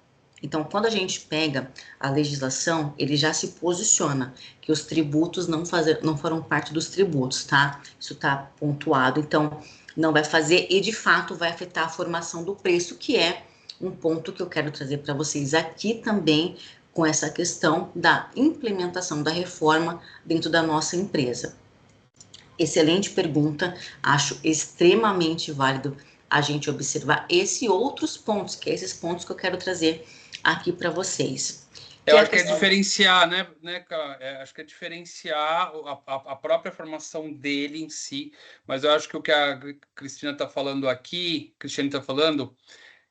Então, quando a gente pega a legislação, ele já se posiciona que os tributos não foram parte dos tributos, tá? Isso está pontuado, então não vai fazer e, de fato, vai afetar a formação do preço, que é um ponto que eu quero trazer para vocês aqui também, com essa questão da implementação da reforma dentro da nossa empresa. Excelente pergunta, acho extremamente válido a gente observar esses outros pontos, que é esses pontos que eu quero trazer aqui para vocês. Eu acho que é diferenciar, né, acho que é diferenciar a própria formação dele em si, mas eu acho que o que a Cristiane está falando,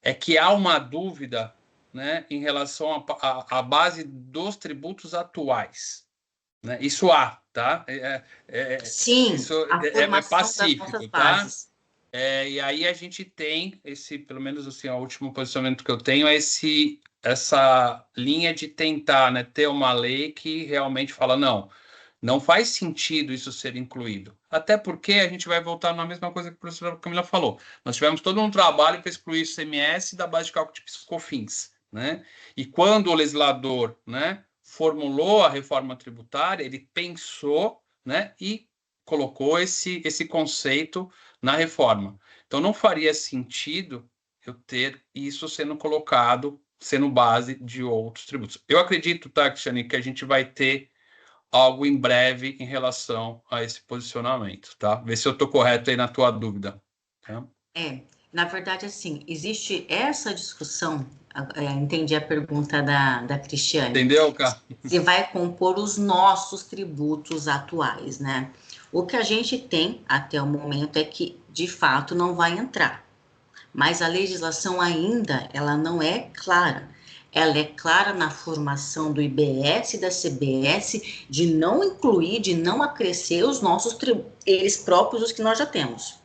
é que há uma dúvida, né, em relação à base dos tributos atuais. Né? Isso há, tá? Sim, isso a formação pacífico, das nossas tá? bases. E aí a gente tem pelo menos assim, o último posicionamento que eu tenho é essa linha de tentar, né, ter uma lei que realmente fala, não faz sentido isso ser incluído. Até porque a gente vai voltar na mesma coisa que a professora Camila falou. Nós tivemos todo um trabalho para excluir o ICMS da base de cálculo de PIS/COFINS, né? E quando o legislador, né, formulou a reforma tributária, ele pensou, né, e colocou esse conceito na reforma. Então, não faria sentido eu ter isso sendo colocado, sendo base de outros tributos. Eu acredito, tá, Cristiane, que a gente vai ter algo em breve em relação a esse posicionamento, tá? Vê se eu estou correto aí na tua dúvida. Tá? Na verdade, assim, existe essa discussão, entendi a pergunta da Cristiane. Entendeu, cara? Se vai compor os nossos tributos atuais, né? O que a gente tem até o momento é que, de fato, não vai entrar. Mas a legislação ainda, ela não é clara. Ela é clara na formação do IBS e da CBS de não incluir, de não acrescer os nossos tributos, eles próprios, os que nós já temos.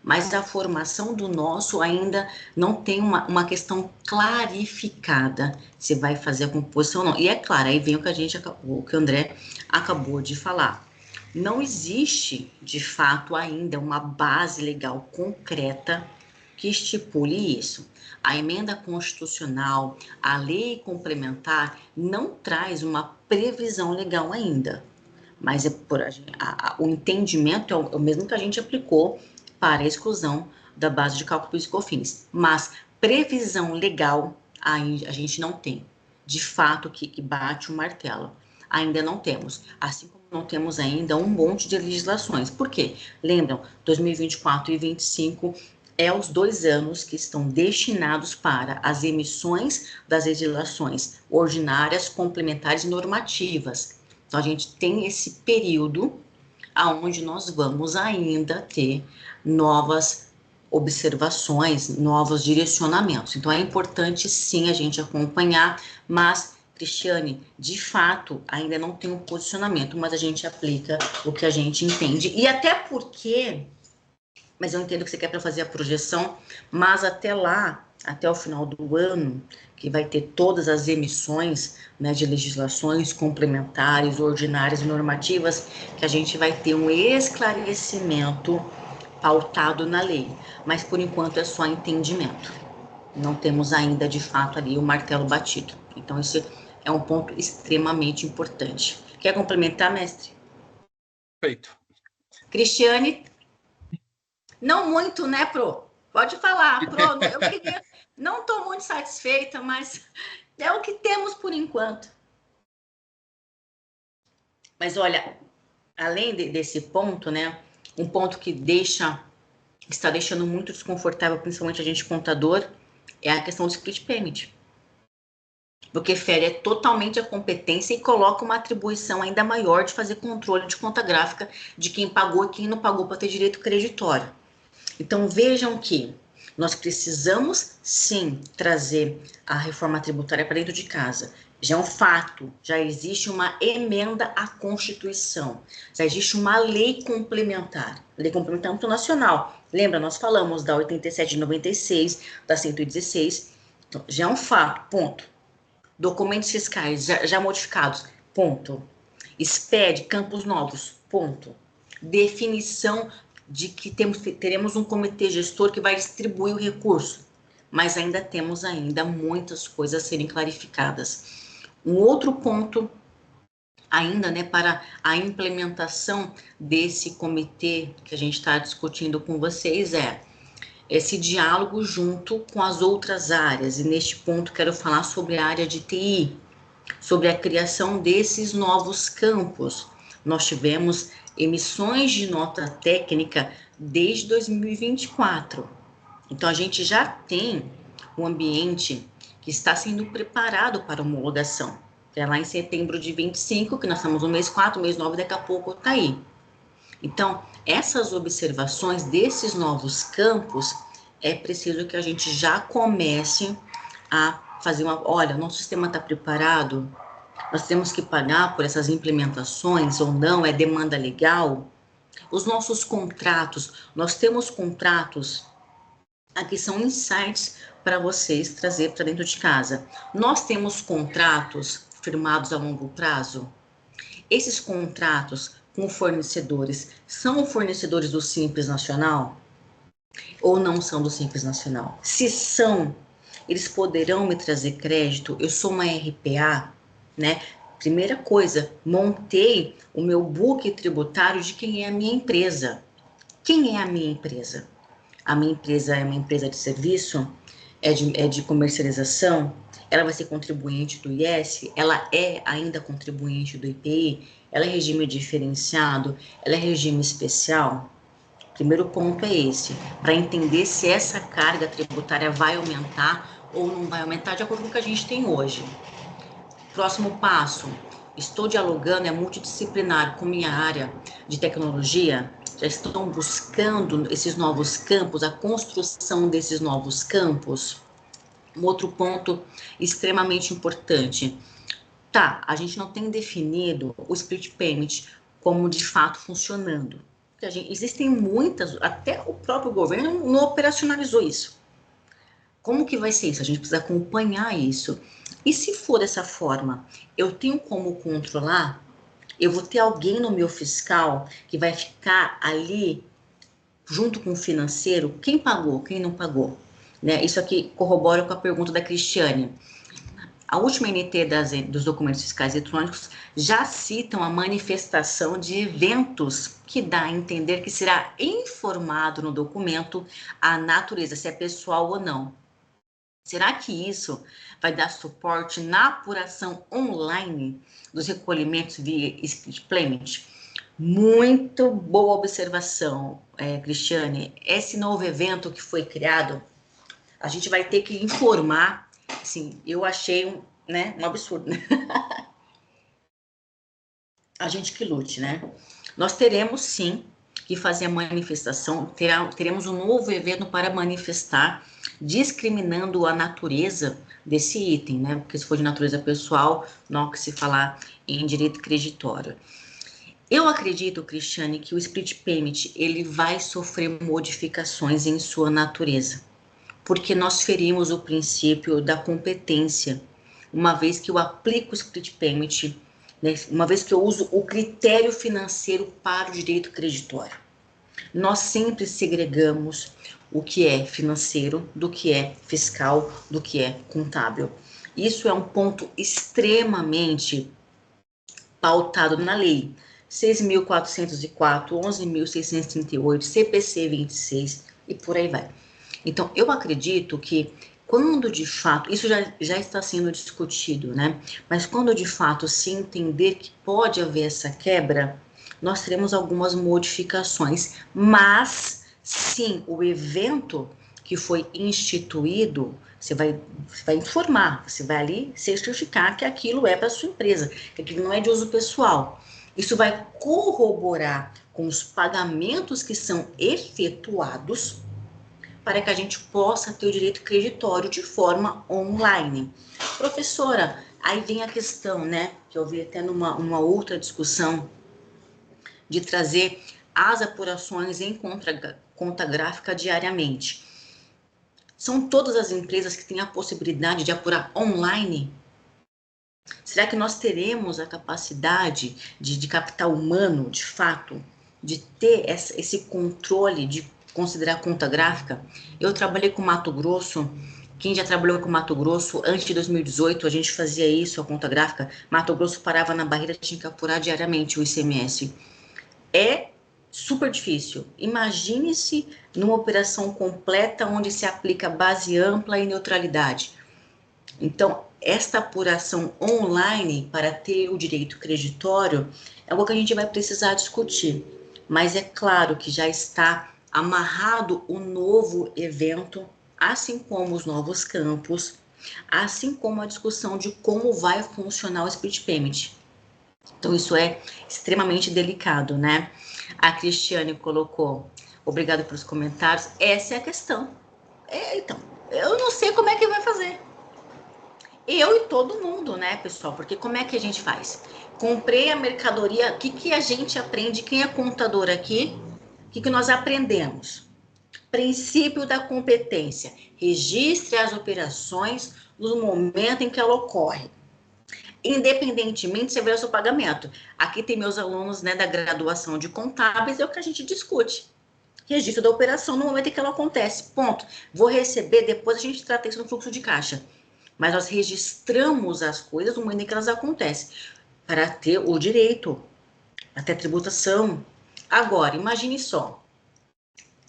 Mas a formação do nosso ainda não tem uma questão clarificada se vai fazer a composição ou não. E é claro, aí vem o que o André acabou de falar. Não existe, de fato, ainda uma base legal concreta que estipule isso. A emenda constitucional, a lei complementar, não traz uma previsão legal ainda. Mas o entendimento é o mesmo que a gente aplicou para a exclusão da base de cálculo PIS e COFINS. Mas previsão legal a gente não tem. De fato, que bate o martelo. Ainda não temos. Assim como não temos ainda um monte de legislações. Por quê? Lembram, 2024 e 2025 os 2 anos que estão destinados para as emissões das legislações ordinárias, complementares e normativas. Então, a gente tem esse período aonde nós vamos ainda ter novas observações, novos direcionamentos. Então, é importante, sim, a gente acompanhar, mas, Cristiane, de fato, ainda não tem um posicionamento, mas a gente aplica o que a gente entende. E até porque, mas eu entendo que você quer para fazer a projeção, mas até lá, até o final do ano, que vai ter todas as emissões, né, de legislações complementares, ordinárias e normativas, que a gente vai ter um esclarecimento pautado na lei. Mas, por enquanto, é só entendimento. Não temos ainda, de fato, ali o martelo batido. Então, esse é um ponto extremamente importante. Quer complementar, mestre? Perfeito. Cristiane? Não muito, né, Pro? Pode falar, Pro. Eu queria. Não estou muito satisfeita, mas é o que temos por enquanto. Mas olha, além desse ponto, né? Um ponto que está deixando muito desconfortável, principalmente a gente contador, é a questão do split payment. Porque fere totalmente a competência e coloca uma atribuição ainda maior de fazer controle de conta gráfica de quem pagou e quem não pagou para ter direito creditório. Então, vejam que nós precisamos, sim, trazer a reforma tributária para dentro de casa. Já é um fato, já existe uma emenda à Constituição, já existe uma lei complementar nacional. Lembra, nós falamos da 87 de 96, da 116, então, já é um fato, ponto. Documentos fiscais já modificados, ponto. SPED, campos novos, ponto. Definição de que teremos um comitê gestor que vai distribuir o recurso, mas ainda temos muitas coisas a serem clarificadas. Um outro ponto ainda, né, para a implementação desse comitê que a gente está discutindo com vocês é esse diálogo junto com as outras áreas, e neste ponto quero falar sobre a área de TI, sobre a criação desses novos campos. Nós tivemos emissões de nota técnica desde 2024. Então, a gente já tem um ambiente que está sendo preparado para homologação. É lá em setembro de 25, que nós estamos no mês 4, mês 9, daqui a pouco está aí. Então, essas observações desses novos campos, é preciso que a gente já comece a fazer olha, nosso sistema está preparado, nós temos que pagar por essas implementações ou não, é demanda legal? Os nossos contratos, nós temos contratos, aqui são insights para vocês trazer para dentro de casa. Nós temos contratos firmados a longo prazo? Esses contratos com fornecedores são fornecedores do Simples Nacional? Ou não são do Simples Nacional? Se são, eles poderão me trazer crédito? Eu sou uma RPA, né? Primeira coisa, montei o meu book tributário de quem é a minha empresa. Quem é a minha empresa? a minha empresa é uma empresa de serviço, é de comercialização, ela vai ser contribuinte do IS, ela é ainda contribuinte do IPI, ela é regime diferenciado, ela é regime especial? Primeiro ponto é esse, para entender se essa carga tributária vai aumentar ou não vai aumentar de acordo com o que a gente tem hoje. Próximo passo, estou dialogando, é multidisciplinar com minha área de tecnologia, já estão buscando esses novos campos, a construção desses novos campos. Um outro ponto extremamente importante, tá, a gente não tem definido o split payment como de fato funcionando. Existem muitas, até o próprio governo não operacionalizou isso. Como que vai ser isso? A gente precisa acompanhar isso. E se for dessa forma, eu tenho como controlar? Eu vou ter alguém no meu fiscal que vai ficar ali junto com o financeiro? Quem pagou, quem não pagou? Né? Isso aqui corrobora com a pergunta da Cristiane. A última NT dos documentos fiscais eletrônicos já citam a manifestação de eventos que dá a entender que será informado no documento a natureza, se é pessoal ou não. Será que isso vai dar suporte na apuração online dos recolhimentos via split payment? Muito boa observação, Cristiane. Esse novo evento que foi criado, a gente vai ter que informar. Assim, eu achei um absurdo, né? A gente que lute, né? Nós teremos sim que fazer a manifestação, teremos um novo evento para manifestar, discriminando a natureza desse item, né? Porque se for de natureza pessoal, não há que se falar em direito creditório. Eu acredito, Cristiane, que o split payment ele vai sofrer modificações em sua natureza, porque nós ferimos o princípio da competência, uma vez que eu aplico o split payment, né, uma vez que eu uso o critério financeiro para o direito creditório. Nós sempre segregamos o que é financeiro do que é fiscal, do que é contábil. Isso é um ponto extremamente pautado na lei 6.404, 11.638, CPC 26 e por aí vai. Então, eu acredito que quando de fato, isso já está sendo discutido, né? Mas quando de fato se entender que pode haver essa quebra, nós teremos algumas modificações, mas sim, o evento que foi instituído, você vai informar, você vai ali certificar que aquilo é para sua empresa, que aquilo não é de uso pessoal. Isso vai corroborar com os pagamentos que são efetuados para que a gente possa ter o direito creditório de forma online. Professora, aí vem a questão, né, que eu vi até numa outra discussão, de trazer as apurações em conta gráfica diariamente. São todas as empresas que têm a possibilidade de apurar online? Será que nós teremos a capacidade de capital humano, de fato, de ter esse controle, de considerar conta gráfica? Eu trabalhei com Mato Grosso. Quem já trabalhou com Mato Grosso, antes de 2018, a gente fazia isso, a conta gráfica. Mato Grosso parava na barreira, tinha que apurar diariamente o ICMS. É super difícil. Imagine-se numa operação completa onde se aplica base ampla e neutralidade. Então, esta apuração online para ter o direito creditório é algo que a gente vai precisar discutir. Mas é claro que já está amarrado o novo evento, assim como os novos campos, assim como a discussão de como vai funcionar o split payment. Então, isso é extremamente delicado, né? A Cristiane colocou, obrigado pelos comentários, essa é a questão. Então, eu não sei como é que vai fazer. Eu e todo mundo, né, pessoal? Porque como é que a gente faz? Comprei a mercadoria, o que a gente aprende? Quem é contador aqui? O que nós aprendemos? Princípio da competência. Registre as operações no momento em que ela ocorre. Independentemente se vai o seu pagamento. Aqui tem meus alunos, né, da graduação de contábeis, é o que a gente discute. Registro da operação no momento em que ela acontece. Ponto. Vou receber, depois a gente trata isso no fluxo de caixa. Mas nós registramos as coisas no momento em que elas acontecem, para ter o direito, até tributação. Agora, imagine só,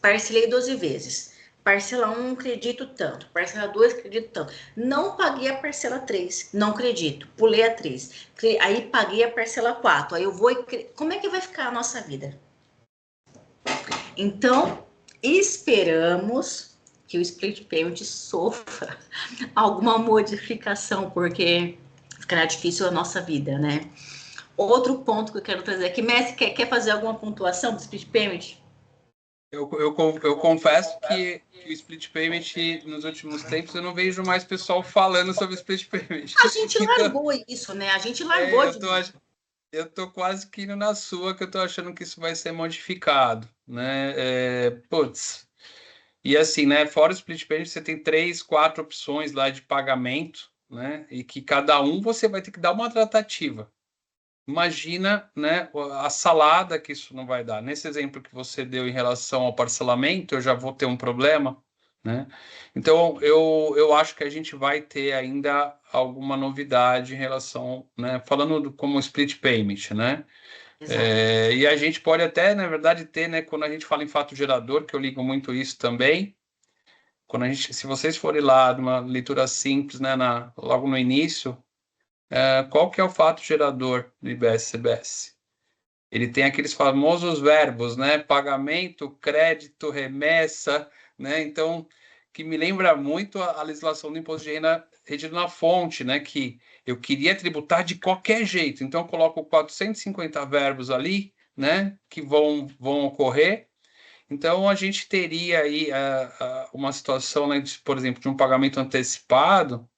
parcelei 12 vezes. Parcela 1, acredito tanto. Parcela 2, acredito tanto. Não paguei a parcela 3, não acredito. Pulei a 3. Aí paguei a parcela 4. Aí eu vou... Como é que vai ficar a nossa vida? Então, esperamos que o split payment sofra alguma modificação, porque ficará difícil a nossa vida, né? Outro ponto que eu quero trazer aqui, Messi, quer fazer alguma pontuação do split payment? Eu confesso que o split payment, nos últimos tempos, eu não vejo mais pessoal falando sobre split payment. A gente Então, largou isso, né? A gente largou de... eu tô quase que indo na sua, que eu tô achando que isso vai ser modificado, né? Putz. E assim, né? Fora o split payment, você tem 3, 4 opções lá de pagamento, né? E que cada um você vai ter que dar uma tratativa. Imagina, né, a salada que isso não vai dar. Nesse exemplo que você deu em relação ao parcelamento, eu já vou ter um problema, né? Então, eu acho que a gente vai ter ainda alguma novidade em relação, né, falando como split payment, né? Exato. E a gente pode até, na verdade, ter, né, quando a gente fala em fato gerador, que eu ligo muito isso também, quando a gente, se vocês forem lá, numa leitura simples, né, logo no início, qual que é o fato gerador do IBS-CBS? Ele tem aqueles famosos verbos, né? Pagamento, crédito, remessa, né? Então, que me lembra muito a legislação do imposto de renda retido na fonte, né? Que eu queria tributar de qualquer jeito. Então, eu coloco 450 verbos ali, né? Que vão ocorrer. Então, a gente teria aí uma situação, né, por exemplo, de um pagamento antecipado.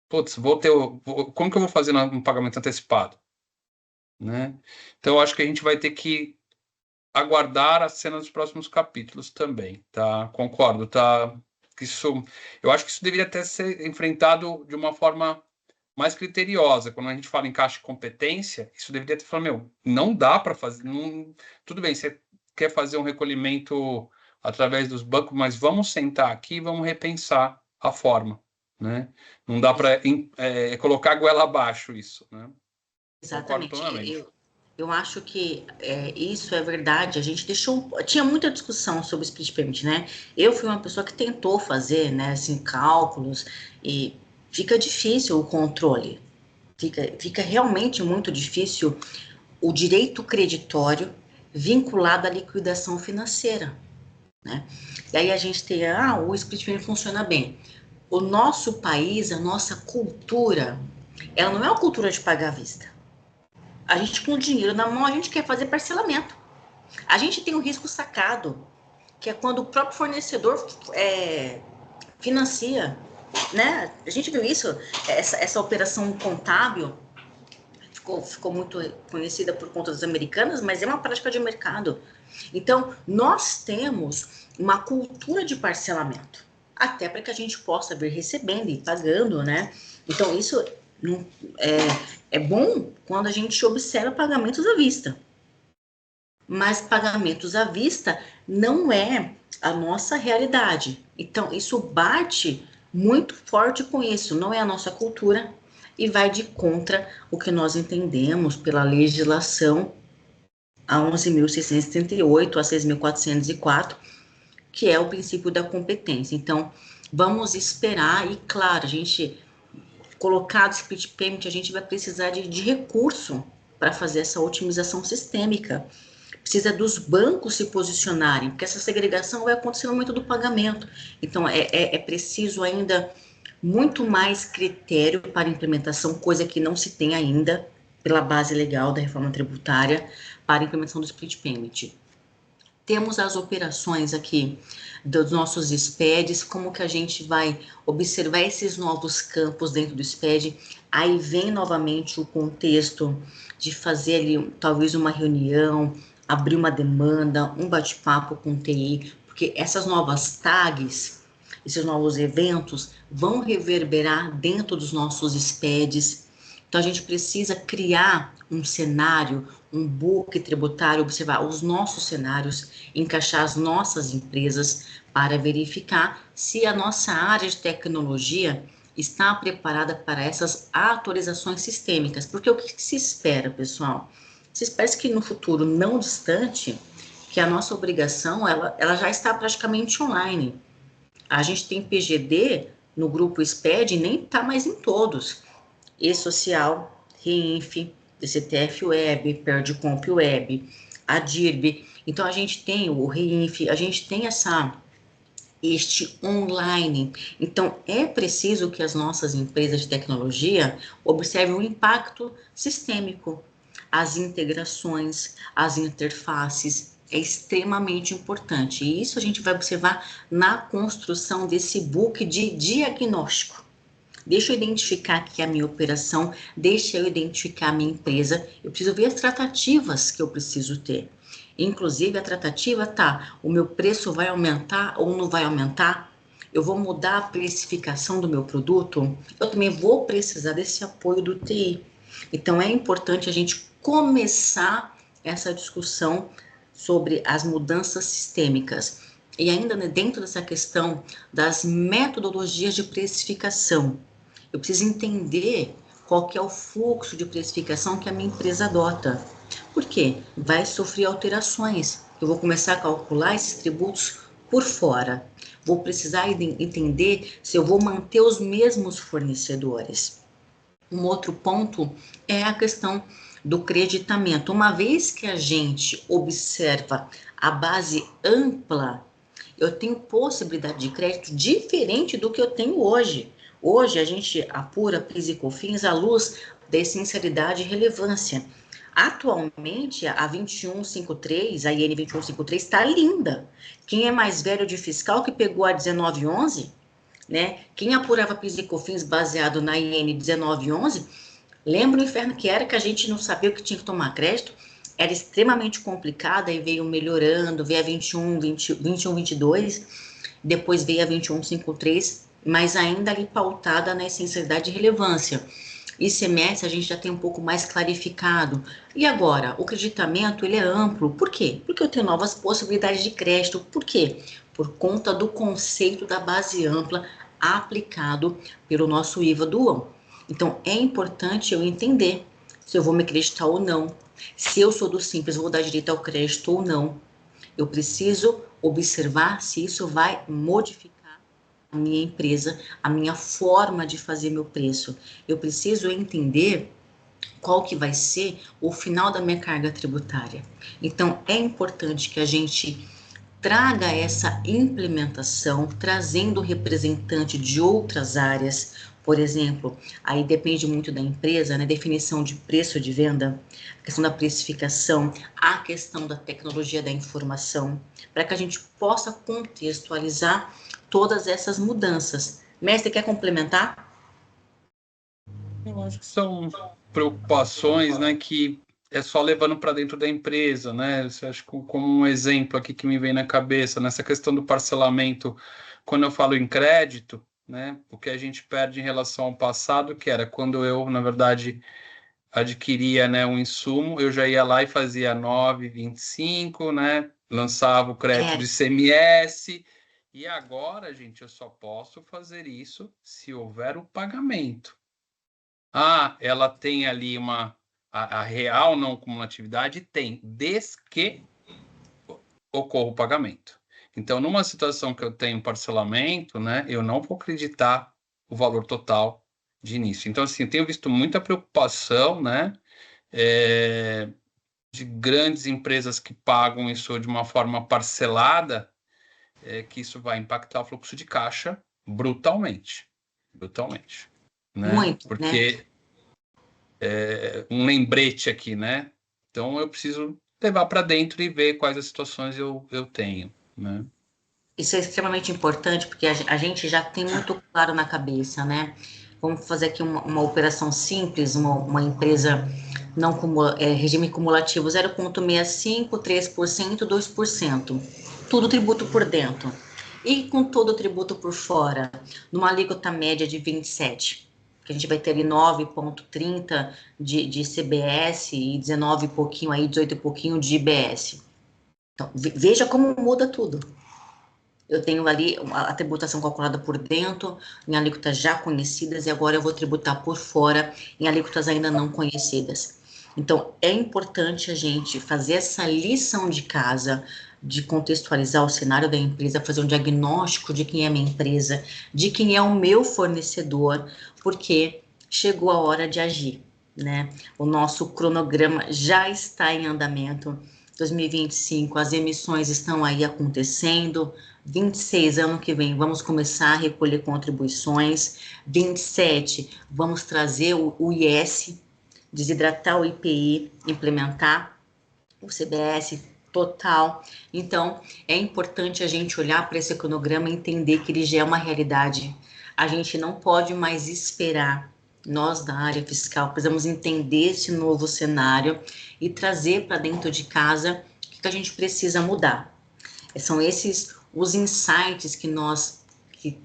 Putz, como que eu vou fazer um pagamento antecipado? Né? Então, eu acho que a gente vai ter que aguardar a cena dos próximos capítulos também, tá? Concordo, tá? Eu acho que isso deveria até ser enfrentado de uma forma mais criteriosa. Quando a gente fala em caixa de competência, isso deveria ter falado, meu, não dá para fazer, não, tudo bem, você quer fazer um recolhimento através dos bancos, mas vamos sentar aqui e vamos repensar a forma, né? Não dá para colocar a goela abaixo isso, né? Concordo Exatamente. plenamente. Eu acho que isso é verdade. A gente tinha muita discussão sobre split payment, né? Eu fui uma pessoa que tentou fazer, né, assim, cálculos e fica difícil o controle. Fica realmente muito difícil o direito creditório vinculado à liquidação financeira, né? E aí a gente tem, o split payment funciona bem. O nosso país, a nossa cultura, ela não é uma cultura de pagar à vista. A gente, com o dinheiro na mão, a gente quer fazer parcelamento. A gente tem um risco sacado, que é quando o próprio fornecedor financia, né? A gente viu isso, essa operação contábil ficou muito conhecida por conta das americanas, mas é uma prática de mercado. Então, nós temos uma cultura de parcelamento, até para que a gente possa vir recebendo e pagando, né? Então, isso é bom quando a gente observa pagamentos à vista. Mas pagamentos à vista não é a nossa realidade. Então, isso bate muito forte com isso, não é a nossa cultura e vai de contra o que nós entendemos pela legislação a 11.678 a 6.404, que é o princípio da competência. Então, vamos esperar e, claro, a gente colocado split payment, a gente vai precisar de recurso para fazer essa otimização sistêmica. Precisa dos bancos se posicionarem, porque essa segregação vai acontecer no momento do pagamento. Então, é preciso ainda muito mais critério para implementação, coisa que não se tem ainda pela base legal da reforma tributária para a implementação do split payment. Temos as operações aqui dos nossos SPEDs, como que a gente vai observar esses novos campos dentro do SPED. Aí vem novamente o contexto de fazer ali talvez uma reunião, abrir uma demanda, um bate-papo com o TI, porque essas novas tags, esses novos eventos vão reverberar dentro dos nossos SPEDs. Então a gente precisa criar um cenário, um book tributário, observar os nossos cenários, encaixar as nossas empresas para verificar se a nossa área de tecnologia está preparada para essas atualizações sistêmicas. Porque o que se espera, pessoal? Se espera que no futuro não distante, que a nossa obrigação, ela já está praticamente online. A gente tem PGD no grupo SPED, nem está mais em todos. E-Social, RINF, DCTF Web, Perdicomp Web, a DIRB. Então, a gente tem o RINF, a gente tem este online. Então, é preciso que as nossas empresas de tecnologia observem o impacto sistêmico, as integrações, as interfaces, é extremamente importante. E isso a gente vai observar na construção desse book de diagnóstico. Deixa eu identificar aqui a minha operação, deixa eu identificar a minha empresa, eu preciso ver as tratativas que eu preciso ter. Inclusive, a tratativa tá, o meu preço vai aumentar ou não vai aumentar? Eu vou mudar a precificação do meu produto? Eu também vou precisar desse apoio do TI. Então, é importante a gente começar essa discussão sobre as mudanças sistêmicas. E ainda dentro dessa questão das metodologias de precificação, eu preciso entender qual que é o fluxo de precificação que a minha empresa adota. Por quê? Vai sofrer alterações. Eu vou começar a calcular esses tributos por fora. Vou precisar entender se eu vou manter os mesmos fornecedores. Um outro ponto é a questão do creditamento. Uma vez que a gente observa a base ampla, eu tenho possibilidade de crédito diferente do que eu tenho hoje. Hoje a gente apura PIS e COFINS à luz da essencialidade e relevância. Atualmente, a 2153, a IN 2153 está linda. Quem é mais velho de fiscal que pegou a 1911, né? Quem apurava PIS e COFINS baseado na IN 1911, lembra o inferno que era, que a gente não sabia o que tinha que tomar crédito, era extremamente complicada e veio melhorando, veio a 21, 22, depois veio a 2153, mas ainda ali pautada na essencialidade e relevância. ICMS a gente já tem um pouco mais clarificado. E agora, o creditamento ele é amplo. Por quê? Porque eu tenho novas possibilidades de crédito. Por quê? Por conta do conceito da base ampla aplicado pelo nosso IVA dual. Então, é importante eu entender se eu vou me acreditar ou não. Se eu sou do Simples, vou dar direito ao crédito ou não. Eu preciso observar se isso vai modificar a minha empresa, a minha forma de fazer meu preço. Eu preciso entender qual que vai ser o final da minha carga tributária. Então, é importante que a gente traga essa implementação, trazendo representante de outras áreas, por exemplo, aí depende muito da empresa, né? Definição de preço de venda, a questão da precificação, a questão da tecnologia da informação, para que a gente possa contextualizar todas essas mudanças. Mestre, quer complementar? Eu acho que são preocupações, né, que é só levando para dentro da empresa, né? Você acha como um exemplo aqui que me vem na cabeça, nessa questão do parcelamento, quando eu falo em crédito, né, o que a gente perde em relação ao passado, que era quando eu, na verdade, adquiria, né, um insumo, eu já ia lá e fazia 9,25, né, lançava o crédito de ICMS, e agora, gente, eu só posso fazer isso se houver o pagamento. Ah, ela tem ali a real não cumulatividade? Tem, desde que ocorra o pagamento. Então, numa situação que eu tenho parcelamento, né, eu não vou acreditar o valor total de início. Então, assim, eu tenho visto muita preocupação, né, de grandes empresas que pagam isso de uma forma parcelada, que isso vai impactar o fluxo de caixa brutalmente. Brutalmente. Né? Muito, né? Porque um lembrete aqui, né? Então eu preciso levar para dentro e ver quais as situações eu tenho, né? Isso é extremamente importante porque a gente já tem muito claro na cabeça, né? Vamos fazer aqui uma operação simples, uma empresa não regime cumulativo 0,65, 3%, 2%. Tudo tributo por dentro. E com todo o tributo por fora, numa alíquota média de 27%, que a gente vai ter ali 9,30 de CBS e 19 e pouquinho aí, 18 e pouquinho de IBS. Então, veja como muda tudo. Eu tenho ali a tributação calculada por dentro, em alíquotas já conhecidas, e agora eu vou tributar por fora, em alíquotas ainda não conhecidas. Então, é importante a gente fazer essa lição de casa, de contextualizar o cenário da empresa, fazer um diagnóstico de quem é a minha empresa, de quem é o meu fornecedor, porque chegou a hora de agir, né? O nosso cronograma já está em andamento. 2025, as emissões estão aí acontecendo. 26, ano que vem, vamos começar a recolher contribuições. 27, vamos trazer o IS, desidratar o IPI, implementar o CBS total. Então, é importante a gente olhar para esse cronograma e entender que ele já é uma realidade. A gente não pode mais esperar. Nós da área fiscal precisamos entender esse novo cenário e trazer para dentro de casa o que a gente precisa mudar. São esses os insights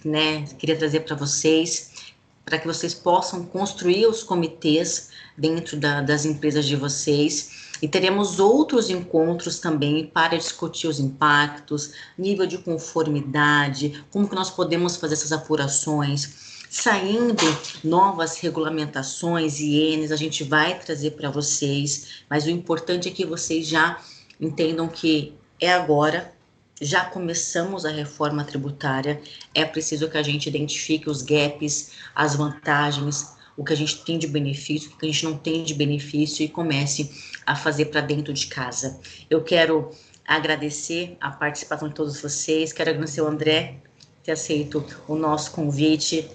né, queria trazer para vocês, para que vocês possam construir os comitês dentro das empresas de vocês. E teremos outros encontros também para discutir os impactos, nível de conformidade, como que nós podemos fazer essas apurações. Saindo novas regulamentações, INs, a gente vai trazer para vocês, mas o importante é que vocês já entendam que é agora, já começamos a reforma tributária, é preciso que a gente identifique os gaps, as vantagens, o que a gente tem de benefício, o que a gente não tem de benefício e comece a fazer para dentro de casa. Eu quero agradecer a participação de todos vocês, quero agradecer o André ter aceito o nosso convite,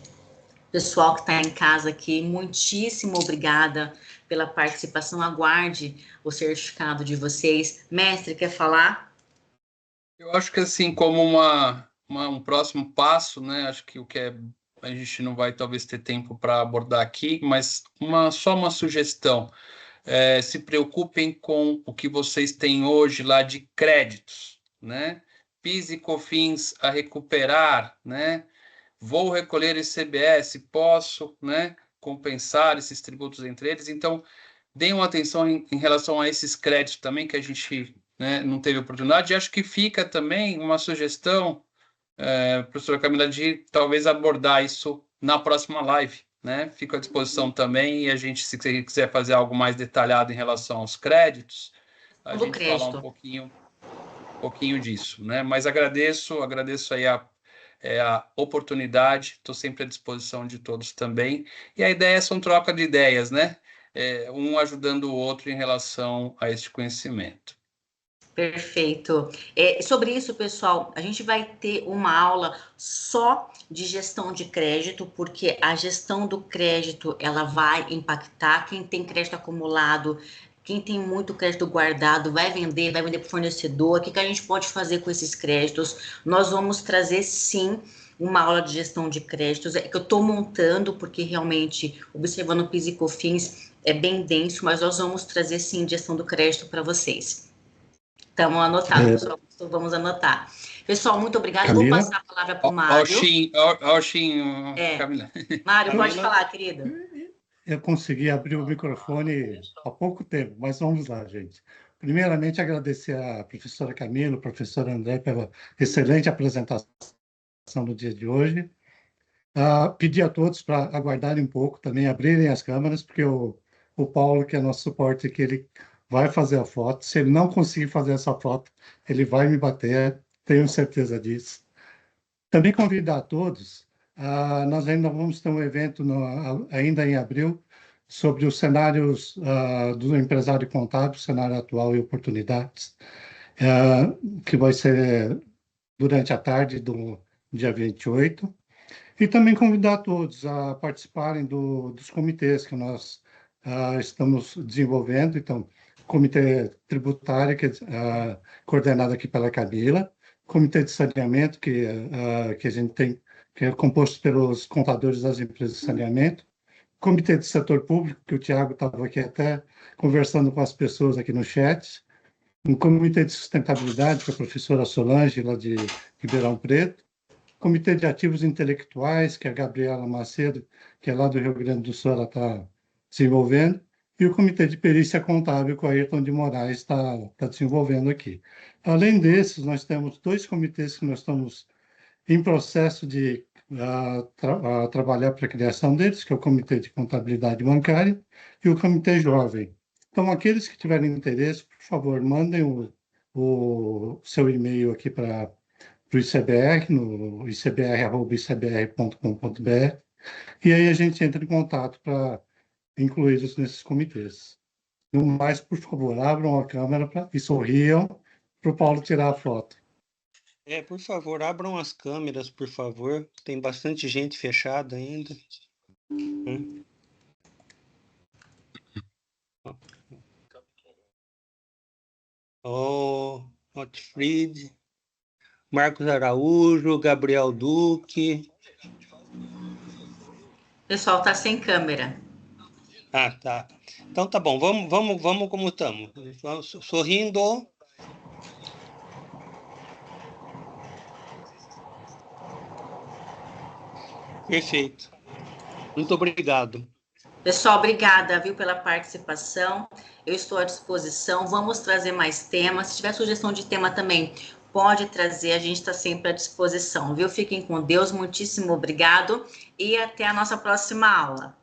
pessoal que está em casa aqui, muitíssimo obrigada pela participação, aguarde o certificado de vocês. Mestre, quer falar? Eu acho que assim, como um próximo passo, né? Acho que a gente não vai talvez ter tempo para abordar aqui, mas só uma sugestão. Se preocupem com o que vocês têm hoje lá de créditos, né? PIS e COFINS a recuperar, né? Vou recolher ICBS, posso, né? Compensar esses tributos entre eles. Então, deem uma atenção em relação a esses créditos também, que a gente, né, não teve oportunidade. E acho que fica também uma sugestão, professora Camila, de talvez abordar isso na próxima live, né? Fico à disposição também, e a gente, se quiser fazer algo mais detalhado em relação aos créditos, a Do gente falar um crédito. pouquinho disso, né? Mas agradeço aí a oportunidade, estou sempre à disposição de todos também. E a ideia são troca de ideias, né? Um ajudando o outro em relação a este conhecimento. Perfeito. Sobre isso, pessoal, a gente vai ter uma aula só de gestão de crédito, porque a gestão do crédito ela vai impactar quem tem crédito acumulado, quem tem muito crédito guardado, vai vender para o fornecedor. O que a gente pode fazer com esses créditos? Nós vamos trazer sim uma aula de gestão de créditos, que eu estou montando, porque realmente, observando o PIS e COFINS, é bem denso, mas nós vamos trazer sim gestão do crédito para vocês. Estamos anotados, pessoal. Vamos anotar. Pessoal, muito obrigada. Vou Camila? passar a palavra para o Mário. Camila. Mário, pode Camila, falar, querido. eu consegui abrir o microfone há pouco tempo, mas vamos lá, gente. Primeiramente, agradecer à professora Camila, ao professor André, pela excelente apresentação no dia de hoje. Pedir a todos para aguardarem um pouco, também abrirem as câmeras, porque o Paulo, que é nosso suporte aqui, ele vai fazer a foto. Se ele não conseguir fazer essa foto, ele vai me bater, tenho certeza disso. Também convidar a todos, nós ainda vamos ter um evento ainda em abril sobre os cenários do empresário contábil, cenário atual e oportunidades, que vai ser durante a tarde do dia 28. E também convidar a todos a participarem dos comitês que nós estamos desenvolvendo. Então, comitê tributário, que é coordenado aqui pela Camila, comitê de saneamento, que a gente tem, que é composto pelos contadores das empresas de saneamento, comitê de setor público, que o Tiago estava aqui até conversando com as pessoas aqui no chat, um comitê de sustentabilidade, com a professora Solange, lá de Ribeirão Preto, comitê de ativos intelectuais, que é a Gabriela Macedo, que é lá do Rio Grande do Sul, ela está desenvolvendo, e o comitê de perícia contábil, que o Ayrton de Moraes está desenvolvendo aqui. Além desses, nós temos dois comitês que nós estamos em processo de trabalhar para a criação deles, que é o Comitê de Contabilidade Bancária e o Comitê Jovem. Então, aqueles que tiverem interesse, por favor, mandem o seu e-mail aqui para o ICBR, no icbr@icbr.com.br, e aí a gente entra em contato para incluí-los nesses comitês. No mais, por favor, abram a câmera e sorriam para o Paulo tirar a foto. Por favor, abram as câmeras, por favor. Tem bastante gente fechada ainda. Otfried, Marcos Araújo, Gabriel Duque. O pessoal está sem câmera. Ah, tá. Então tá bom, vamos como estamos. Sorrindo. Perfeito. Muito obrigado. Pessoal, obrigada, viu, pela participação. Eu estou à disposição. Vamos trazer mais temas. Se tiver sugestão de tema também, pode trazer. A gente está sempre à disposição, viu? Fiquem com Deus. Muitíssimo obrigado e até a nossa próxima aula.